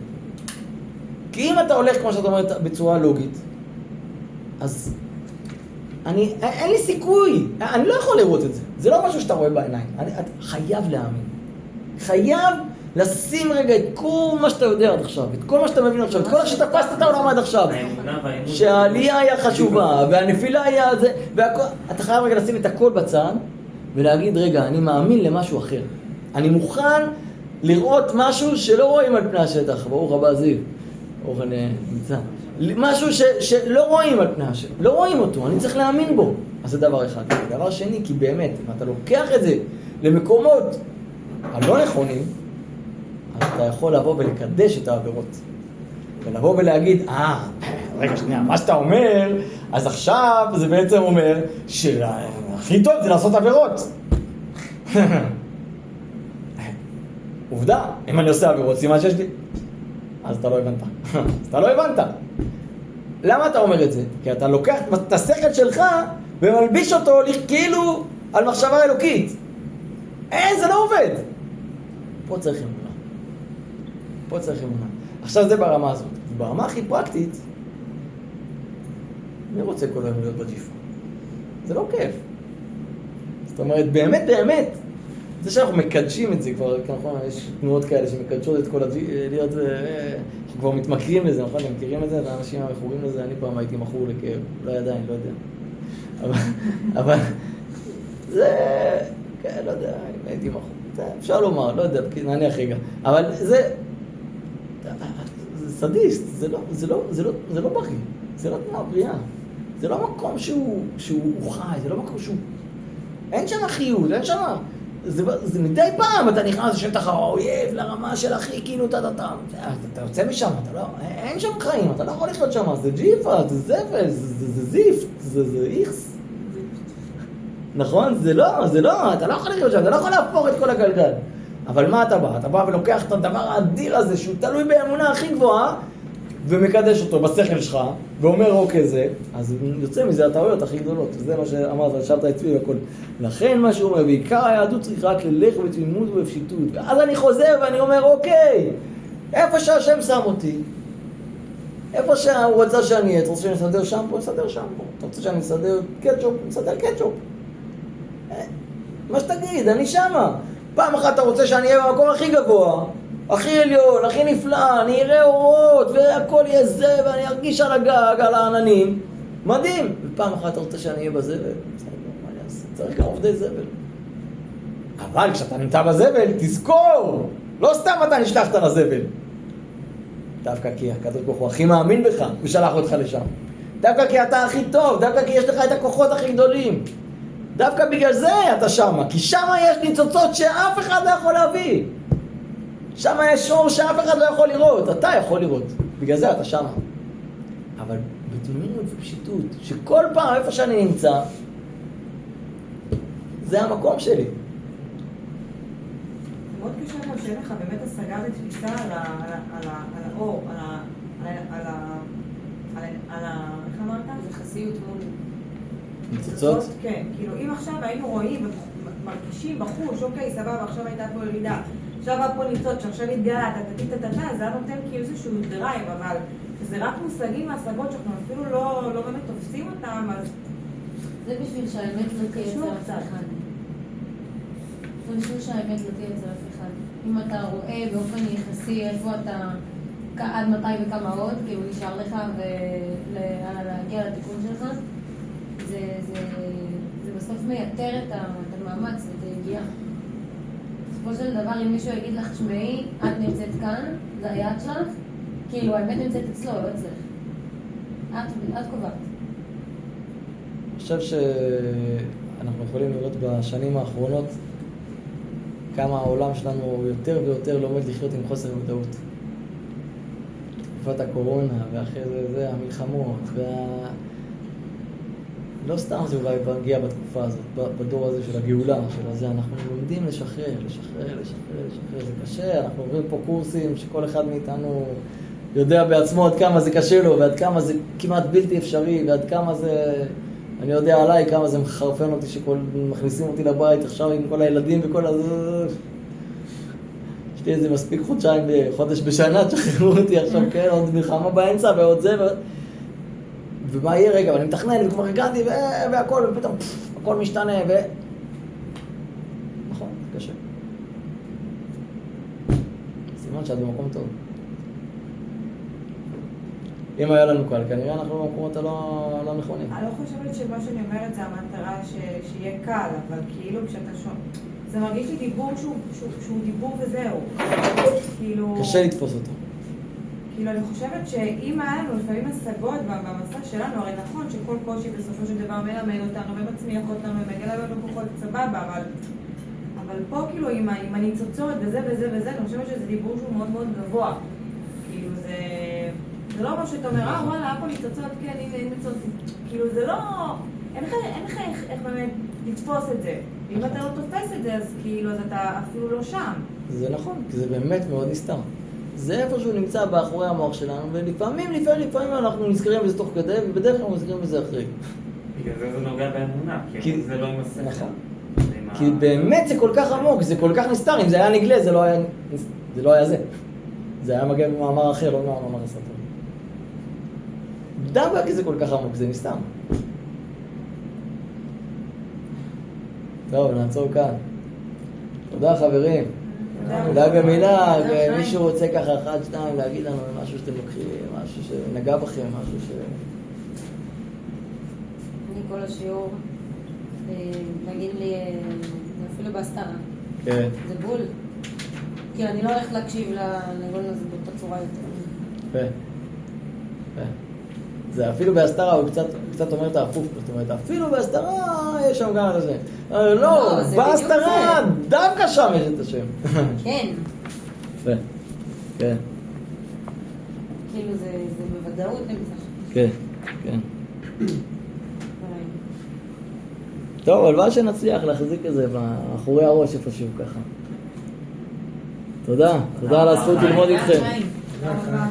כי אם אתה הולך, כמו שאתה אומרת, בצורה לוגית, אז... אין לי סיכוי, אני לא יכול לראות את זה. זה לא משהו שאתה רואה בעיניים. אתה חייב להאמין. חייב לשים רגע את כל מה שאתה יודע עד עכשיו, את כל מה שאתה מבין עכשיו, את כל מה שתפסת את העולם עד עכשיו. שהעלייה היה חשובה, והנפילה היה זה, והכל... אתה חייב רגע לשים את הכל בצד, ולהגיד, רגע, אני מאמין למשהו אחר. אני מוכן לראות משהו שלא רואים על פני השטח. ברוך הבא זיו. ברוך אני נמצא. משהו שלא רואים על פני השטח. לא רואים אותו, אני צריך להאמין בו. אז זה דבר אחד. דבר שני, כי באמת, אם אתה לוקח את זה למקומות הלא נכונים, אז אתה יכול לבוא ולקדש את העבירות. ולבוא ולהגיד, רגע שנייה, מה שאתה אומר, אז עכשיו זה בעצם אומר שהכי טוב זה לעשות עבירות. עובדה, אם אני עושה עבירות, סימן שיש לי. אז אתה לא הבנת. אז אתה לא הבנת. למה אתה אומר את זה? כי אתה לוקח את השכל שלך ומלביש אותו כאילו על מחשבה אלוקית. זה לא עובד. פה צריך אמונה. פה צריך אמונה. עכשיו זה ברמה הזאת. ברמה הכי פרקטית, מי רוצה כל היום להיות בג'יפה? זה לא כיף. זאת אומרת, באמת, באמת, זה שאנחנו מקדשים את זה כבר, נכון, יש תנועות כאלה שמקדשות את כל להיות, אנחנו כבר מתמכרים לזה, נכון, הם מכירים את זה, האנשים המכורים לזה, אני פעם הייתי מכור לכאב, אולי עדיין, לא יודע. אבל זה, כן, לא יודע, אם הייתי מכור, אפשר לומר, לא יודע, נניח רגע, אבל זה סדיסט, זה לא בריא, זה לא תנועה בריאה, זה לא מקום שהוא חי, זה לא מקום שהוא, אין שם חיות, אין שם, זה מדי פעם אתה נכנס לשטח האויב לרמה של הכי כאילו אתה יוצא משם, אין שם חיים, אתה לא יכול לחיות שם, זה ג'יפה, זה זבל, זה זיפט, זה איכס. נכון? זה לא, אתה לא יכול לחיות שם, אתה לא יכול להפוך את כל הגלגל. אבל מה אתה בא? אתה בא ולוקח את הדבר האדיר הזה שהוא תלוי באמונה הכי גבוהה ומקדש אותו בשכל שלך ואומר אוקיי זה, אז יוצא מזה הטעויות הכי גדולות. זה מה שאמרת, שאלת את צבי והכל. לכן מה שהוא אומר, בעיקר היהדות צריך רק ללך בתמימות ובפשיטות. ואז אני חוזר ואני אומר אוקיי, איפה שהשם שם אותי, איפה שהוא רצה שאני אהיה, אתה רוצה שאני אסדר שמפו? אסדר שמפו. אתה רוצה שאני אסדר קטשופ? אסדר קטשופ. מה שתגיד, אני שמה. פעם אחת אתה רוצה שאני אהיה במקום הכי גבוה, הכי עליון, הכי נפלא, אני אראה אורות והכל יהיה זה ואני ארגיש על הגג, על העננים. מדהים. ופעם אחת אתה רוצה שאני אהיה בזבל, מה אני אעשה? צריך גם עובדי זבל. אבל כשאתה נמצא בזבל, תזכור! לא סתם אתה נשלחת לזבל. דווקא כי הקדוש ברוך הוא הכי מאמין בך ושלח אותך לשם. דווקא כי אתה הכי טוב, דווקא כי יש לך את הכוחות הכי גדולים. דווקא בגלל זה אתה שמה, כי שמה יש ניצוצות שאף אחד לא יכול להביא. שמה יש אור שאף אחד לא יכול לראות, אתה יכול לראות, בגלל זה אתה שמה. אבל בתמימות ופשיטות, שכל פעם איפה שאני נמצא, זה המקום שלי. מאוד קשה גם שאין לך באמת השגה ותפיסה על האור, על איך אמרת? זה חסיות מול. ניצוצות? כן, כאילו אם עכשיו היינו רואים, מרגישים בחוש, אוקיי, סבבה, עכשיו הייתה פה ירידה, עכשיו היה פה ניצוץ, שעכשיו התגלה, זה היה נותן כאילו איזשהו דרייב, אבל זה רק מושגים והשגות שאנחנו אפילו לא באמת תופסים אותם, אז... זה בשביל שהאמת לא תהיה אצל אף אחד. זה בשביל שהאמת לא תהיה אצל אף אחד. אם אתה רואה באופן יחסי איפה אתה, עד מתי וכמה עוד, כאילו נשאר לך ולהגיע לתיקון שלך, זה בסוף מייתר את המאמץ ואת היגיעה. בסופו של דבר, אם מישהו יגיד לך, שמעי, את נמצאת כאן, זה היד שלך, כאילו האמת נמצאת אצלו, לא אצלך. את קובעת. אני חושב שאנחנו יכולים לראות בשנים האחרונות כמה העולם שלנו יותר ויותר לומד לחיות עם חוסר מודעות. תקופת הקורונה, ואחרי זה המלחמות, לא סתם זה אולי מגיע בתקופה הזאת, בדור הזה של הגאולה, של הזה, אנחנו לומדים לשחרר, זה קשה, אנחנו עוברים פה קורסים שכל אחד מאיתנו יודע בעצמו עד כמה זה קשה לו, ועד כמה זה כמעט בלתי אפשרי, ועד כמה זה, אני יודע עליי, כמה זה מחרפן אותי שמכניסים אותי לבית עכשיו עם כל הילדים וכל הזה. יש לי איזה מספיק חודש בשנה, תשחררו אותי עכשיו, כן, עוד מלחמה באמצע ועוד זה, ומה יהיה רגע, ואני מתכנן, וכבר הגעתי, והכל, ופתאום, הכל משתנה, נכון, זה קשה. סימן שאת במקום טוב. אם היה לנו קל, כנראה אנחנו במקומות הלא נכונים. אני לא חושבת שמה שאני אומרת זה המטרה שיהיה קל, אבל כאילו כשאתה שומע, זה מרגיש לי דיבור שהוא דיבור וזהו. כאילו... קשה לתפוס אותו. כאילו אני חושבת שאם היה לנו לפעמים השגות במסע שלנו, הרי נכון שכל קושי בסופו של דבר מלמד אותנו ומצמיח אותנו ומגלה לנו כוחות סבבה, אבל פה כאילו עם הניצוצות וזה, אני חושבת שזה דיבור שהוא מאוד מאוד גבוה. כאילו זה לא מה שאתה אומר, וואלה, היה פה ניצוצות, כן, הנה ניצוצות. כאילו זה לא... אין לך איך באמת לתפוס את זה. אם אתה לא תופס את זה, אז כאילו, אז אתה אפילו לא שם. זה נכון, כי זה באמת מאוד נסתר. זה איפה שהוא נמצא באחורי המוח שלנו, ולפעמים אנחנו נזכרים בזה תוך כדי, ובדרך כלל אנחנו נזכרים בזה אחרי. בגלל זה נוגע באמונה, כי זה לא עם השכל. נכון. כי באמת זה כל כך עמוק, זה כל כך נסתר, אם זה היה נגלה, זה לא היה זה. זה היה מגיע במאמר אחר, לא במאמר הספר. דווקא כי זה כל כך עמוק, זה נסתר. טוב, נעצור כאן. תודה חברים. תודה במילה, מישהו רוצה ככה 1, 2 להגיד לנו משהו שאתם לוקחים, משהו שנגע בכם, משהו ש... אני כל השיעור, נגיד לי, אפילו בהסתרה. כן. זה בול. כי אני לא הולכת להקשיב לנגון הזה באותה צורה יותר. זה אפילו בהסתרה, הוא קצת אומר את ההפוך, זאת אומרת, אפילו בהסתרה יש שם גם את זה. לא, בהסתרה, דווקא שם יש את השם. כן. יפה, כן. כאילו זה בוודאות נמצא. כן. טוב, הלוואי שנצליח להחזיק את זה מאחורי הראש איפשהו ככה. תודה על הזכות ללמוד איתכם. תודה רבה.